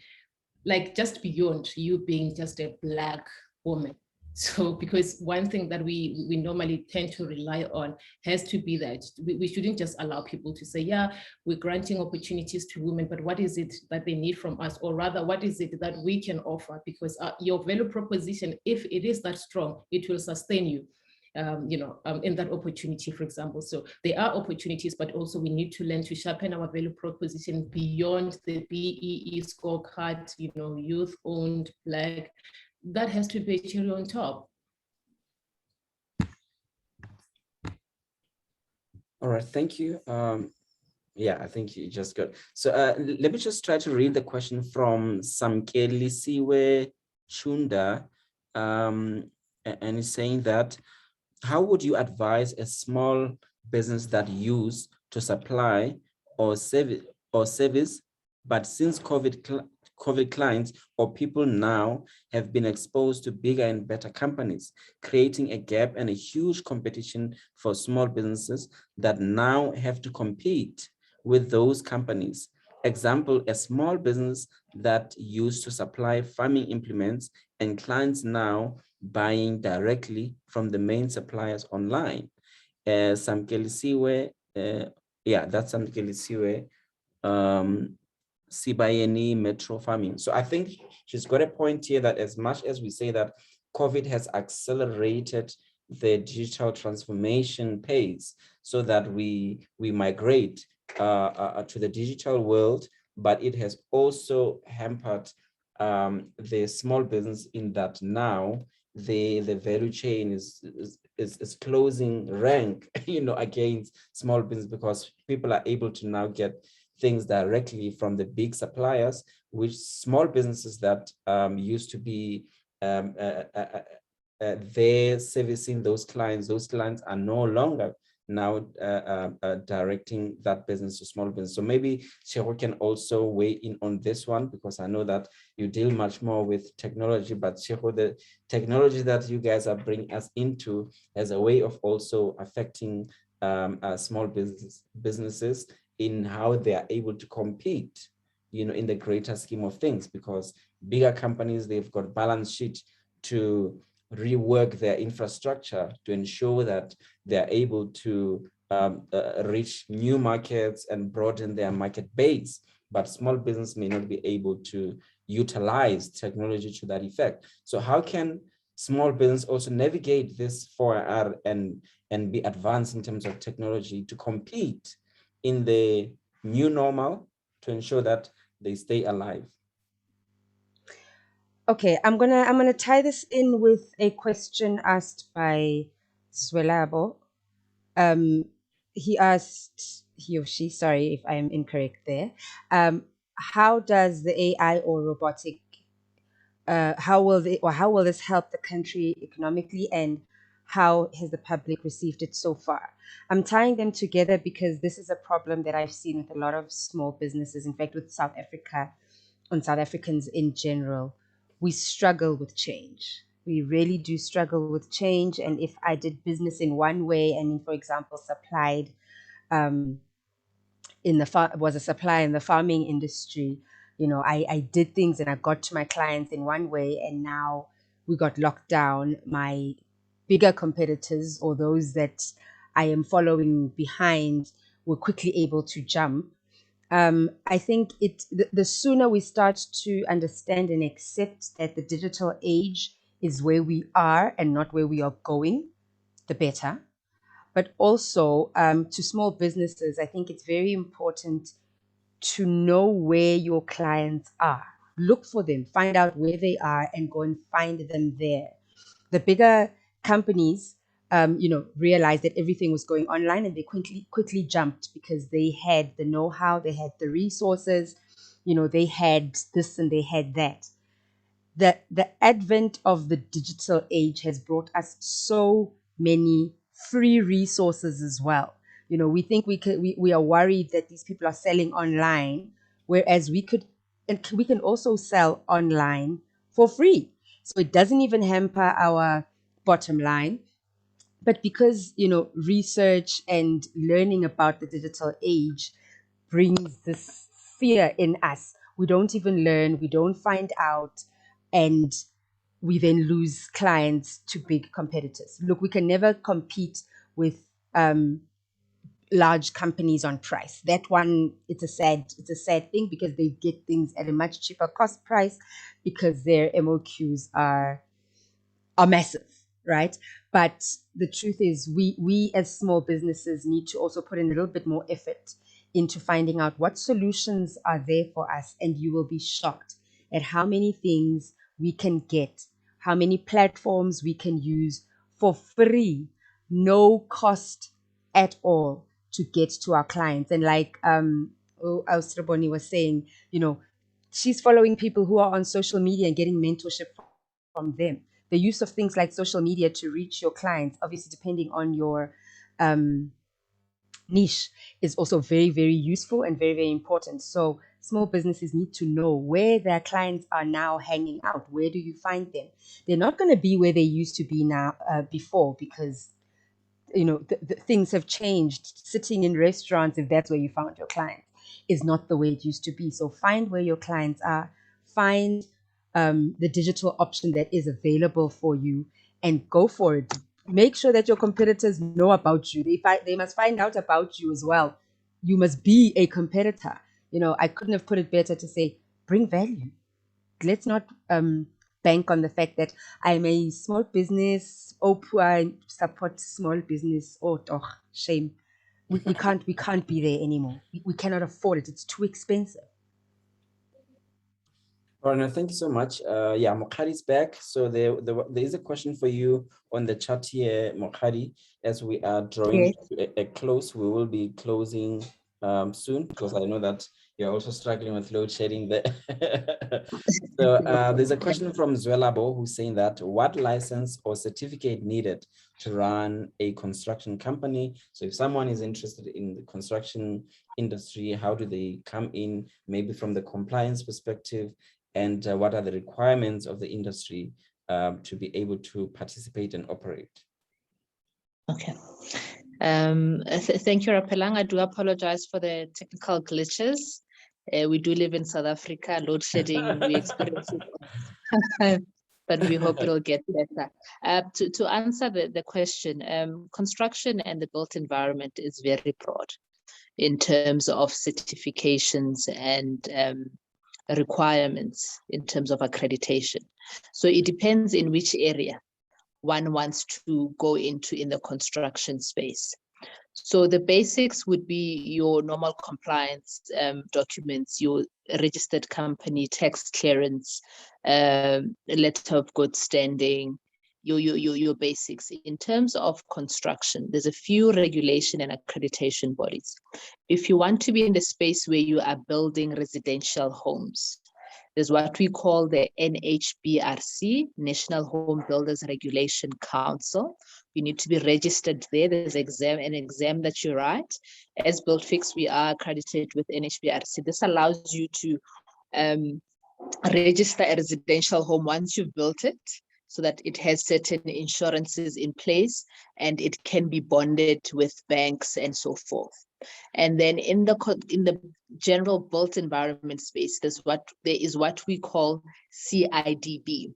like just beyond you being just a Black woman. So, because one thing that we normally tend to rely on has to be that we shouldn't just allow people to say, yeah, we're granting opportunities to women, but what is it that they need from us? Or rather, what is it that we can offer? Because your value proposition, if it is that strong, it will sustain you. In that opportunity, for example. So there are opportunities, but also we need to learn to sharpen our value proposition beyond the BEE scorecard, youth-owned, Black. That has to be a cherry on top. All right, thank you. Yeah, I think you just got. So let me just try to read the question from Samkeli Siwe Chunda, and he's saying that, how would you advise a small business that use to supply or service, but since COVID clients or people now have been exposed to bigger and better companies, creating a gap and a huge competition for small businesses that now have to compete with those companies? Example, a small business that used to supply farming implements and clients now buying directly from the main suppliers online. Samkeli Siwe, that's Samkeli Siwe, Sibayeni Metro Farming. So I think she's got a point here that as much as we say that COVID has accelerated the digital transformation pace so that we migrate to the digital world, but it has also hampered the small business in that now the value chain is closing rank, against small business, because people are able to now get things directly from the big suppliers, which small businesses that used to be there servicing those clients are no longer now directing that business to small business. So maybe Cheryl can also weigh in on this one, because I know that you deal much more with technology, but Cheryl, the technology that you guys are bringing us into as a way of also affecting small businesses in how they are able to compete, in the greater scheme of things, because bigger companies, they've got balance sheet to rework their infrastructure to ensure that they're able to reach new markets and broaden their market base. But small business may not be able to utilize technology to that effect. So how can small business also navigate this 4R and be advanced in terms of technology to compete in the new normal to ensure that they stay alive? Okay, I'm gonna tie this in with a question asked by Swelabo. He or she, sorry if I'm incorrect there. How does the AI or robotic, how will this help the country economically, and how has the public received it so far? I'm tying them together because this is a problem that I've seen with a lot of small businesses. In fact, with South Africa, on South Africans in general, we struggle with change. We really do struggle with change. And if I did business in one way, I mean, for example, supplied was a supplier in the farming industry, I did things and I got to my clients in one way, and now we got locked down. My bigger competitors, or those that I am following behind, were quickly able to jump. I think the sooner we start to understand and accept that the digital age is where we are and not where we are going, the better. But also, to small businesses, I think it's very important to know where your clients are. Look for them, find out where they are, and go and find them there. The bigger companies, realized that everything was going online, and they quickly jumped because they had the know-how, they had the resources, they had this and they had that. The advent of the digital age has brought us so many free resources as well. We think we are worried that these people are selling online, whereas we can also sell online for free. So it doesn't even hamper our bottom line. But because, research and learning about the digital age brings this fear in us, we don't even learn, we don't find out, and we then lose clients to big competitors. Look, we can never compete with large companies on price. That one, it's a sad thing, because they get things at a much cheaper cost price because their MOQs are massive, right? But the truth is, we as small businesses need to also put in a little bit more effort into finding out what solutions are there for us, and you will be shocked at how many things we can get, how many platforms we can use for free, no cost at all, to get to our clients. And like Austraboni was saying, she's following people who are on social media and getting mentorship from them. The use of things like social media to reach your clients, obviously depending on your niche, is also very, very useful and very, very important. So small businesses need to know where their clients are now hanging out. Where do you find them? They're not going to be where they used to be now before, because the things have changed. Sitting in restaurants, if that's where you found your clients, is not the way it used to be. So find where your clients are, find the digital option that is available for you, and go for it. Make sure that your competitors know about you. They must find out about you as well. You must be a competitor. I couldn't have put it better to say, bring value. Let's not bank on the fact that I'm a small business. Oh, I support small business. Oh, shame. We can't be there anymore. We cannot afford it. It's too expensive. All right, no, thank you so much. Yeah, Mokhari's back. So there is a question for you on the chat here, Mokhari. As we are drawing to a close, we will be closing soon, because I know that you're also struggling with load shedding there. So there's a question from Zwelabo, who's saying that what license or certificate needed to run a construction company? So if someone is interested in the construction industry, how do they come in, maybe from the compliance perspective, and what are the requirements of the industry to be able to participate and operate? Okay. Thank you, Rapelang. I do apologize for the technical glitches. We do live in South Africa. Load shedding, we experience it but we hope it'll get better. To answer the question, construction and the built environment is very broad in terms of certifications and requirements in terms of accreditation. So it depends in which area one wants to go into in the construction space. So the basics would be your normal compliance documents, your registered company, tax clearance, letter of good standing, your basics. In terms of construction, there's a few regulation and accreditation bodies. If you want to be in the space where you are building residential homes, there's what we call the NHBRC, National Home Builders Regulation Council. You need to be registered there. There's an exam that you write. As BuildFix, we are accredited with NHBRC. This allows you to register a residential home once you've built it, so that it has certain insurances in place and it can be bonded with banks and so forth. And then in the general built environment space, there is what we call CIDB.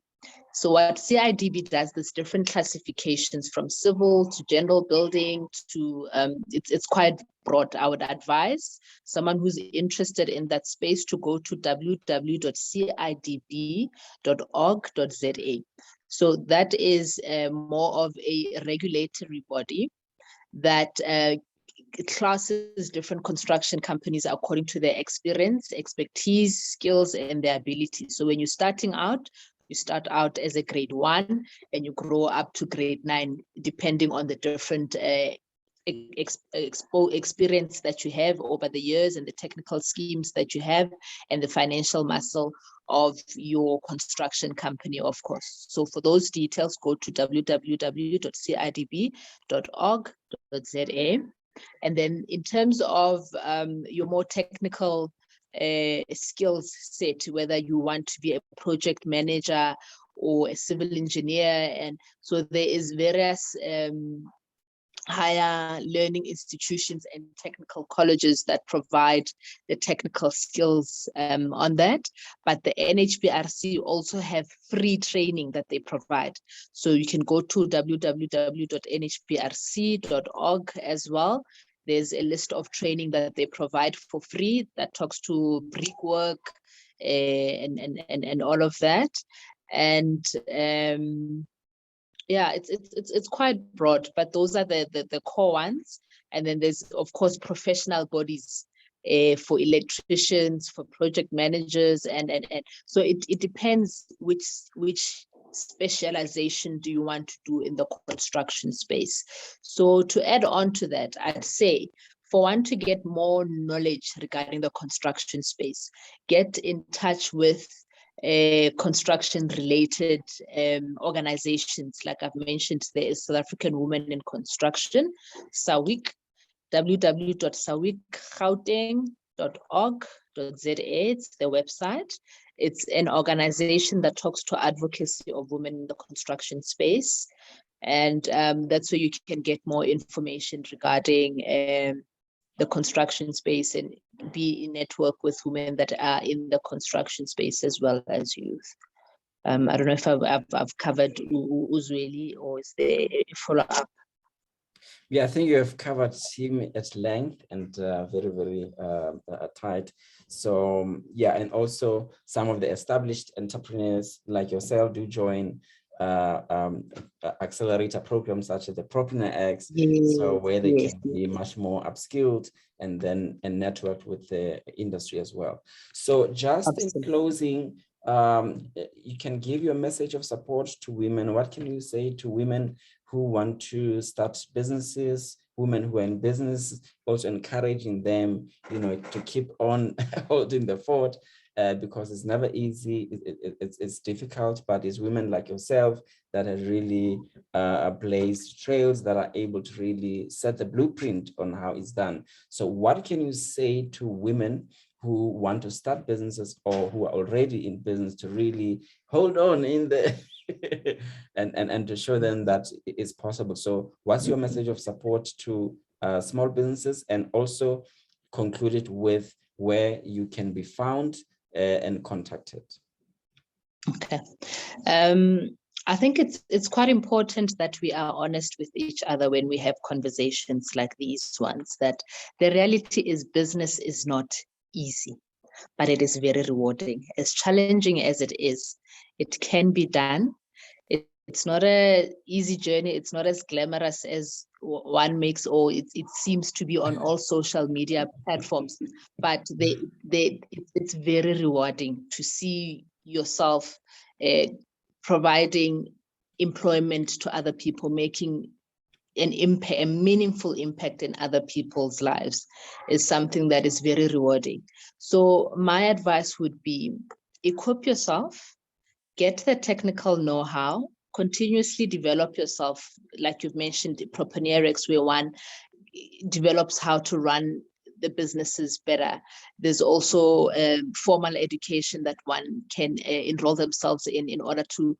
So what CIDB does, there's different classifications from civil to general building to, it's quite broad. I would advise someone who's interested in that space to go to www.cidb.org.za. So that is more of a regulatory body that classes different construction companies according to their experience, expertise, skills, and their abilities. So when you're starting out, you start out as a grade 1 and you grow up to grade 9, depending on the different experience that you have over the years and the technical schemes that you have and the financial muscle of your construction company, of course. So for those details, go to www.cidb.org.za. And then in terms of your more technical skills set, whether you want to be a project manager or a civil engineer, and so there is various higher learning institutions and technical colleges that provide the technical skills on that. But the NHBRC also have free training that they provide. So you can go to www.nhbrc.org as well. There's a list of training that they provide for free that talks to brickwork and all of that. And yeah, it's quite broad, but those are the core ones. And then there's, of course, professional bodies for electricians, for project managers, and so it depends which specialization do you want to do in the construction space. So to add on to that, I'd say for one to get more knowledge regarding the construction space, get in touch with construction related organizations. Like I've mentioned, there is South African Women in Construction, SAWIC, www.sawicgauteng.org.za. It's their website. It's an organization that talks to advocacy of women in the construction space. And that's where you can get more information regarding the construction space and be in network with women that are in the construction space as well as youth. I don't know if I've covered Uzweli, or is there a follow-up? Yeah, I think you have covered him at length and very, very tight. So yeah, and also some of the established entrepreneurs like yourself do join accelerator programs such as the Propreneur X, so where they can be much more upskilled and then network with the industry as well. So just in closing, you can give your message of support to women. What can you say to women who want to start businesses, women who are in business, also encouraging them, to keep on holding the fort, because it's never easy, it's difficult, but it's women like yourself that have really blazed trails, that are able to really set the blueprint on how it's done. So what can you say to women who want to start businesses or who are already in business to really hold on in the and to show them that it's possible? So what's your message of support to small businesses, and also conclude it with where you can be found and contacted? Okay. I think it's quite important that we are honest with each other when we have conversations like these ones, that the reality is business is not easy, but it is very rewarding. As challenging as it is, it can be done. It's not an easy journey. It's not as glamorous as one makes, or it seems to be on all social media platforms, but it's very rewarding to see yourself providing employment to other people, making an impact, a meaningful impact in other people's lives is something that is very rewarding. So my advice would be equip yourself, get the technical know-how, continuously develop yourself. Like you've mentioned, Propanerex, where one develops how to run the businesses better. There's also formal education that one can enroll themselves in order to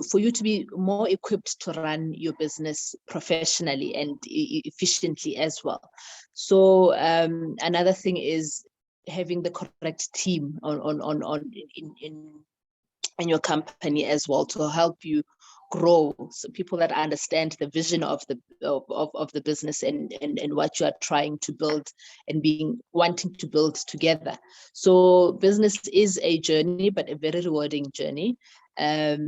for you to be more equipped to run your business professionally and efficiently as well. So another thing is having the correct team in your company as well to help you grow. So people that understand the vision of the business and what you are trying to build and wanting to build together. So business is a journey, but a very rewarding journey. Have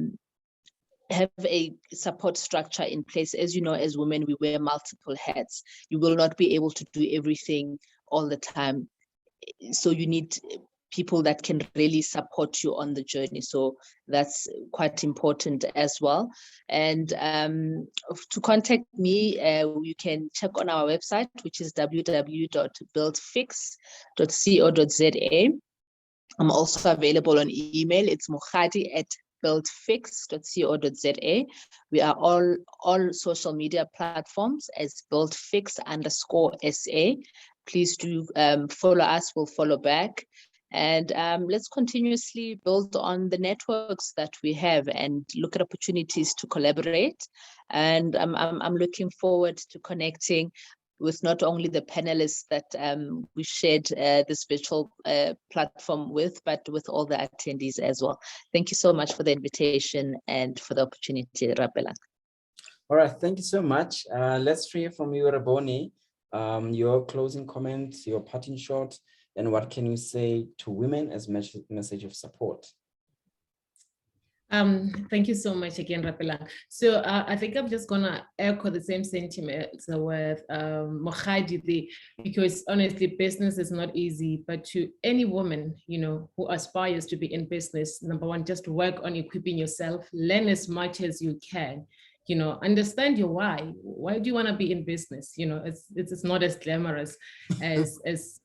a support structure in place. As you know, as women, we wear multiple hats. You will not be able to do everything all the time. So you need people that can really support you on the journey. So that's quite important as well. And to contact me, you can check on our website, which is www.buildfix.co.za. I'm also available on email. It's mukhadi@buildfix.co.za. We are all social media platforms as buildfix_SA. Please do follow us, we'll follow back. And let's continuously build on the networks that we have and look at opportunities to collaborate. And I'm looking forward to connecting with not only the panelists that we shared this virtual platform with, but with all the attendees as well. Thank you so much for the invitation and for the opportunity, Rapela. All right, thank you so much. Let's hear from you, Raboni. Your closing comments, your parting shot, and what can you say to women as message of support? Thank you so much again, Rapela. So I think I'm just gonna echo the same sentiments with Mokhadi, because honestly, business is not easy, but to any woman, you know, who aspires to be in business, number one, just work on equipping yourself, learn as much as you can, you know, understand your why. Why do you want to be in business? You know, it's not as glamorous as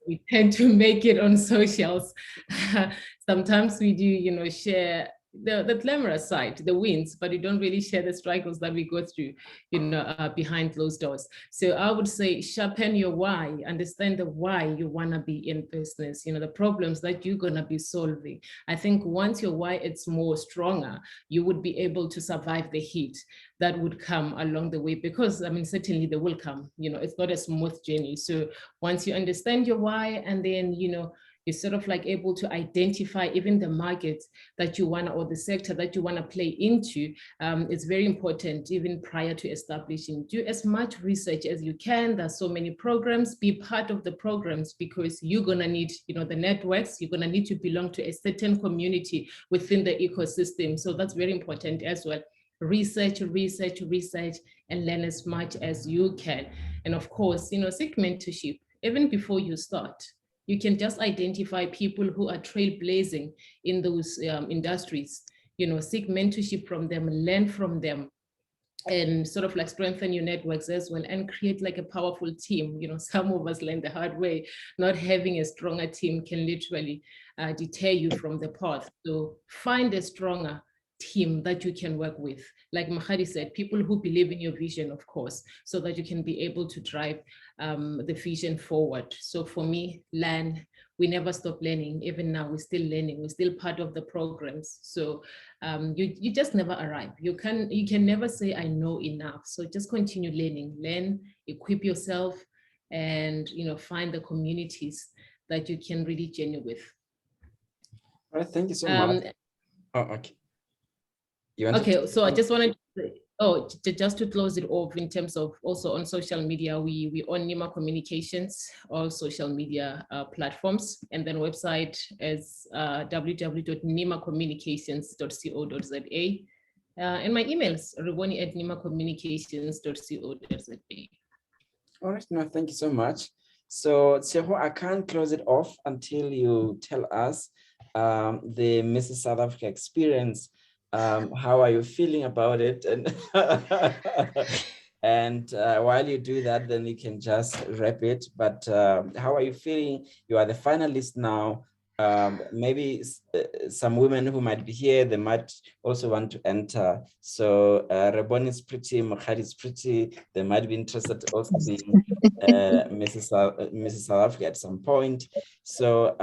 we tend to make it on socials. Sometimes we do, you know, share the glamorous side, the wins, but you don't really share the struggles that we go through, you know, behind closed doors. So I would say sharpen your why, understand the why you want to be in business, you know, the problems that you're going to be solving. I think once your why it's more stronger, you would be able to survive the heat that would come along the way, because I mean, certainly they will come, you know, it's not a smooth journey. So once you understand your why, and then, you know, you're sort of like able to identify even the market that you want, or the sector that you want to play into. It's very important, even prior to establishing. Do as much research as you can. There's so many programs. Be part of the programs, because you're going to need, you know, the networks. You're going to need to belong to a certain community within the ecosystem. So that's very important as well. Research, and learn as much as you can. And of course, you know, seek mentorship even before you start. You can just identify people who are trailblazing in those industries, you know, seek mentorship from them, learn from them, and sort of like strengthen your networks as well, and create like a powerful team. You know, some of us learn the hard way. Not having a stronger team can literally deter you from the path. So find a stronger team that you can work with. Like Mahadi said, people who believe in your vision, of course, so that you can be able to drive the vision forward. So for me, learn. We never stop learning. Even now, we're still learning. We're still part of the programs. So you just never arrive. You can never say, I know enough. So just continue learning, learn, equip yourself, and, you know, find the communities that you can really journey with. All right, thank you so much. Oh, okay. You want Okay, so I just wanted just to close it off in terms of also on social media, we own Nima Communications, all social media platforms, and then website is www.nimacommunications.co.za. And my email is reboni@nimacommunications.co.za. All right, no, thank you so much. So, Seho, I can't close it off until you tell us the Mrs. South Africa experience. How are you feeling about it? And and while you do that, then you can just wrap it. But how are you feeling? You are the finalist now. Maybe some women who might be here, they might also want to enter. So Rebon is pretty, Mokhadi is pretty. They might be interested also being Mrs. South Africa at some point. So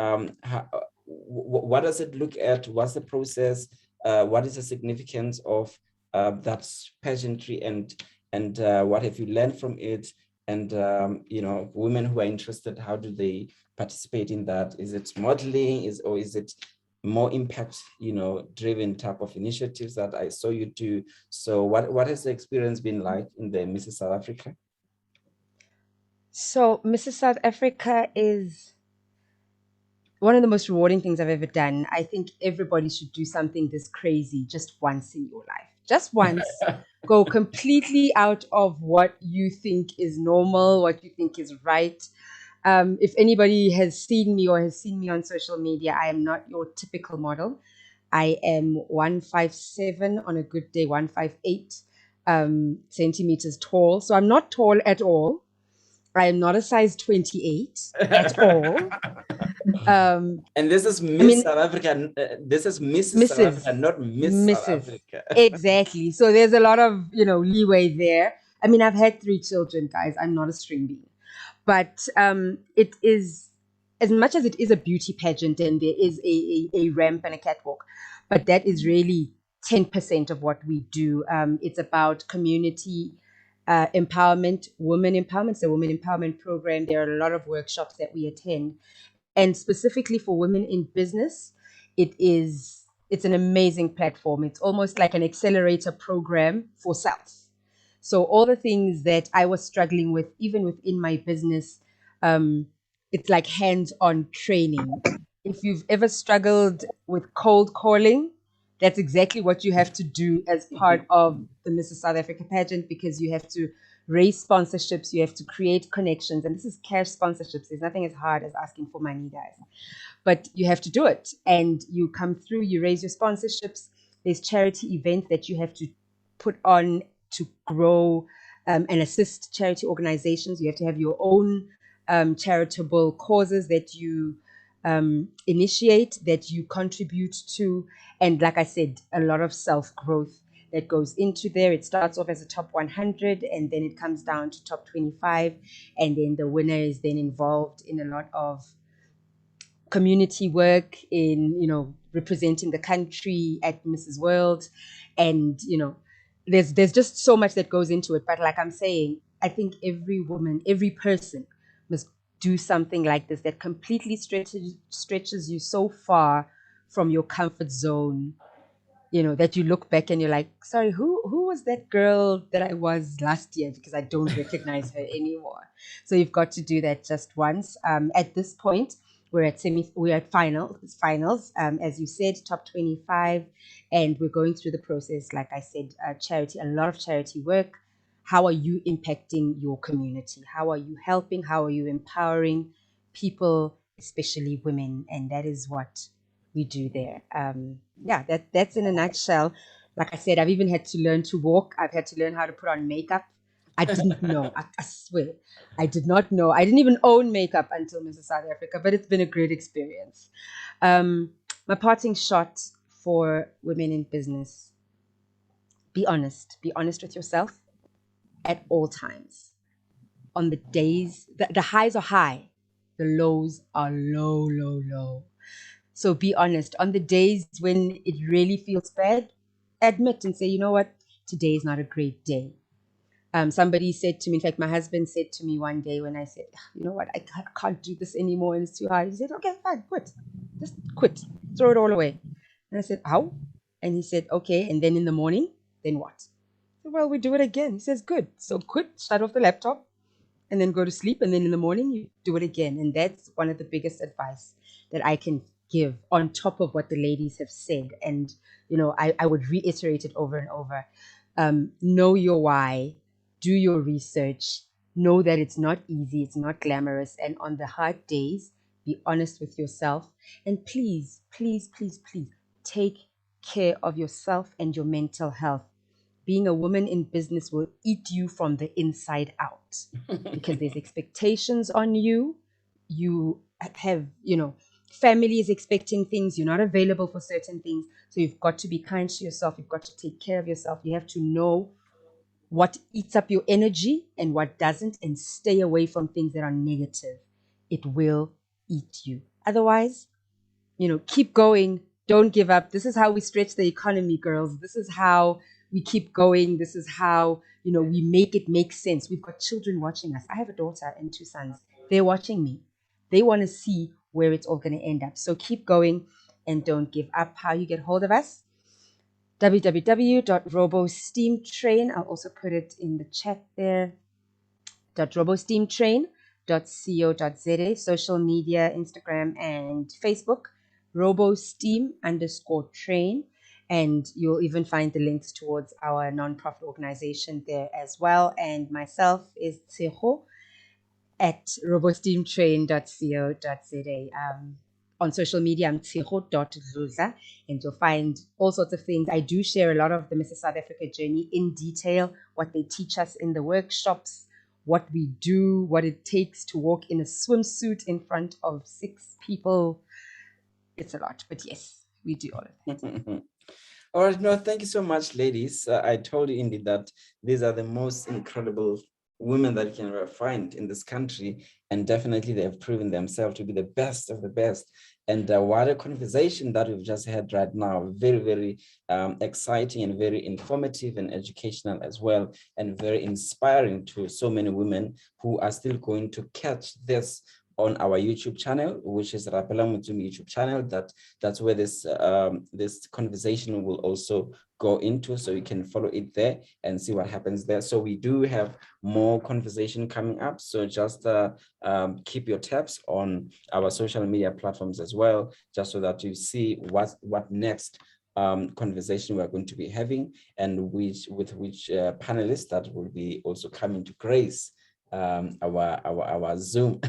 what does it look at? What's the process? What is the significance of that pageantry, and what have you learned from it? And you know, women who are interested, how do they participate in that? Is it modeling, or is it more impact, you know, driven type of initiatives that I saw you do? So what has the experience been like in the Mrs. South Africa? So Mrs. South Africa is one of the most rewarding things I've ever done. I think everybody should do something this crazy just once in your life. Just once. Go completely out of what you think is normal, what you think is right. If anybody has seen me or has seen me on social media, I am not your typical model. I am 157, on a good day, 158 centimeters tall. So I'm not tall at all. I am not a size 28 at all. And this is Miss South Africa. This is Mrs. South Africa, not Miss South Africa. Exactly. So there's a lot of, leeway there. I mean, I've had 3 children, guys. I'm not a string bean. But it is, as much as it is a beauty pageant and there is a ramp and a catwalk, but that is really 10% of what we do. It's about community empowerment, women empowerment. It's a women empowerment program. There are a lot of workshops that we attend. And specifically for women in business, it's an amazing platform. It's almost like an accelerator program for self. So all the things that I was struggling with, even within my business, it's like hands-on training. If you've ever struggled with cold calling, that's exactly what you have to do as part of the Mrs. South Africa pageant, because you have to raise sponsorships, you have to create connections, and this is cash sponsorships. There's nothing as hard as asking for money, guys. But you have to do it, and you come through, you raise your sponsorships. There's charity events that you have to put on to grow and assist charity organizations. You have to have your own charitable causes that you initiate, that you contribute to. And like I said, a lot of self-growth that goes into there. It starts off as a top 100 and then it comes down to top 25. And then the winner is then involved in a lot of community work, in representing the country at Mrs. World. And there's just so much that goes into it. But like I'm saying, I think every woman, every person must do something like this that completely stretches you so far from your comfort zone, that you look back and you're like, sorry, who was that girl that I was last year, because I don't recognize her anymore. So you've got to do that just once. At this point, we're at finals, as you said, top 25, and we're going through the process. Like I said, charity, a lot of charity work. How are you impacting your community? How are you helping? How are you empowering people, especially women? And that is what we do there. That's in a nutshell. Like I said, I've even had to learn to walk. I've had to learn how to put on makeup. I didn't know. I swear, I did not know. I didn't even own makeup until Mrs. South Africa, but it's been a great experience. My parting shot for women in business: be honest. Be honest with yourself at all times. On the days, the highs are high, the lows are low, low, low. So be honest. On the days when it really feels bad, admit and say, you know what, today is not a great day. Somebody said to me, in fact, my husband said to me one day when I said, you know what, I can't do this anymore and it's too hard. He said, okay, fine, quit. Just quit. Throw it all away. And I said, how? And he said, okay. And then in the morning, then what? I said, well, we do it again. He says, good. So quit, shut off the laptop, and then go to sleep. And then in the morning, you do it again. And that's one of the biggest advice that I can give on top of what the ladies have said. And, I would reiterate it over and over. Know your why, do your research, know that it's not easy, it's not glamorous. And on the hard days, be honest with yourself. And please, please, please, please take care of yourself and your mental health. Being a woman in business will eat you from the inside out because there's expectations on you. You have, family is expecting things. You're not available for certain things. So you've got to be kind to yourself. You've got to take care of yourself. You have to know what eats up your energy and what doesn't, and stay away from things that are negative. It will eat you. Otherwise, keep going. Don't give up. This is how we stretch the economy, girls. This is how we keep going. This is how, we make it make sense. We've got children watching us. I have a daughter and 2 sons. They're watching me. They want to see where it's all going to end up. So keep going and don't give up. How you get hold of us? www.robosteamtrain. I'll also put it in the chat there. .robosteamtrain.co.za, social media, Instagram and Facebook, robosteam_train. And you'll even find the links towards our nonprofit organization there as well. And myself is Tseho at robosteamtrain.co.za. On social media, I'm tseho.zuza, and you'll find all sorts of things. I do share a lot of the Mrs. South Africa journey in detail, what they teach us in the workshops, what we do, what it takes to walk in a swimsuit in front of 6 people. It's a lot, but yes, we do all of that. All right, no, thank you so much, ladies. I told you indeed that these are the most incredible women that you can ever find in this country, and definitely they have proven themselves to be the best of the best. And what a conversation that we've just had right now. Very, very exciting and very informative and educational as well, and very inspiring to so many women who are still going to catch this on our YouTube channel, which is Rapela Mutsumi YouTube channel. That's where this this conversation will also go into, so you can follow it there and see what happens there. So we do have more conversation coming up, so just keep your tabs on our social media platforms as well, just so that you see what next conversation we're going to be having, and with which panelists that will be also coming to grace our Zoom.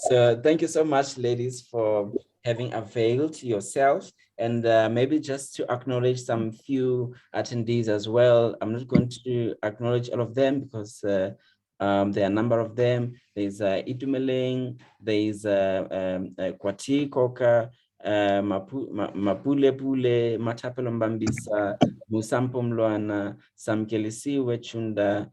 So thank you so much, ladies, for having availed yourself. And maybe just to acknowledge some few attendees as well. I'm not going to acknowledge all of them because there are a number of them. There's Itumeleng, there's Kwati Koka, Mapule Pule, Matapelo Mbambisa, Musampo Mloana, Samkelisiwe Chunda,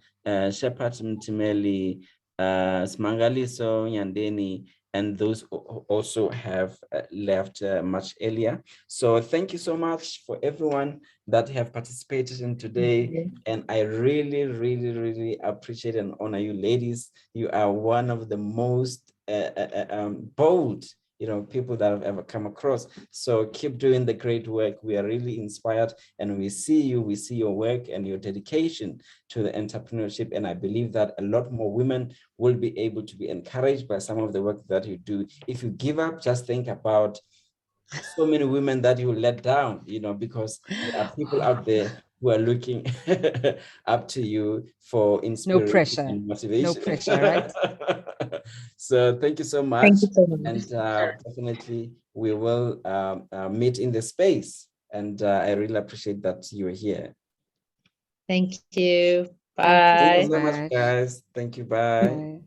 Shepherd Mtimeli, Smangaliso Nyandeni, and those also have left much earlier. So thank you so much for everyone that have participated in today. And I really, really, really appreciate and honor you, ladies. You are one of the most bold people that I've ever come across. So keep doing the great work. We are really inspired, and we see your work and your dedication to the entrepreneurship. And I believe that a lot more women will be able to be encouraged by some of the work that you do. If you give up, just think about so many women that you let down, because there are people out there who are looking up to you for inspiration. No pressure. And motivation. No pressure, right? So thank you so much. Thank you so much. And definitely we will meet in the space. And I really appreciate that you're here. Thank you. Bye. Thank you Thank you so much, guys. Thank you. Bye. Bye.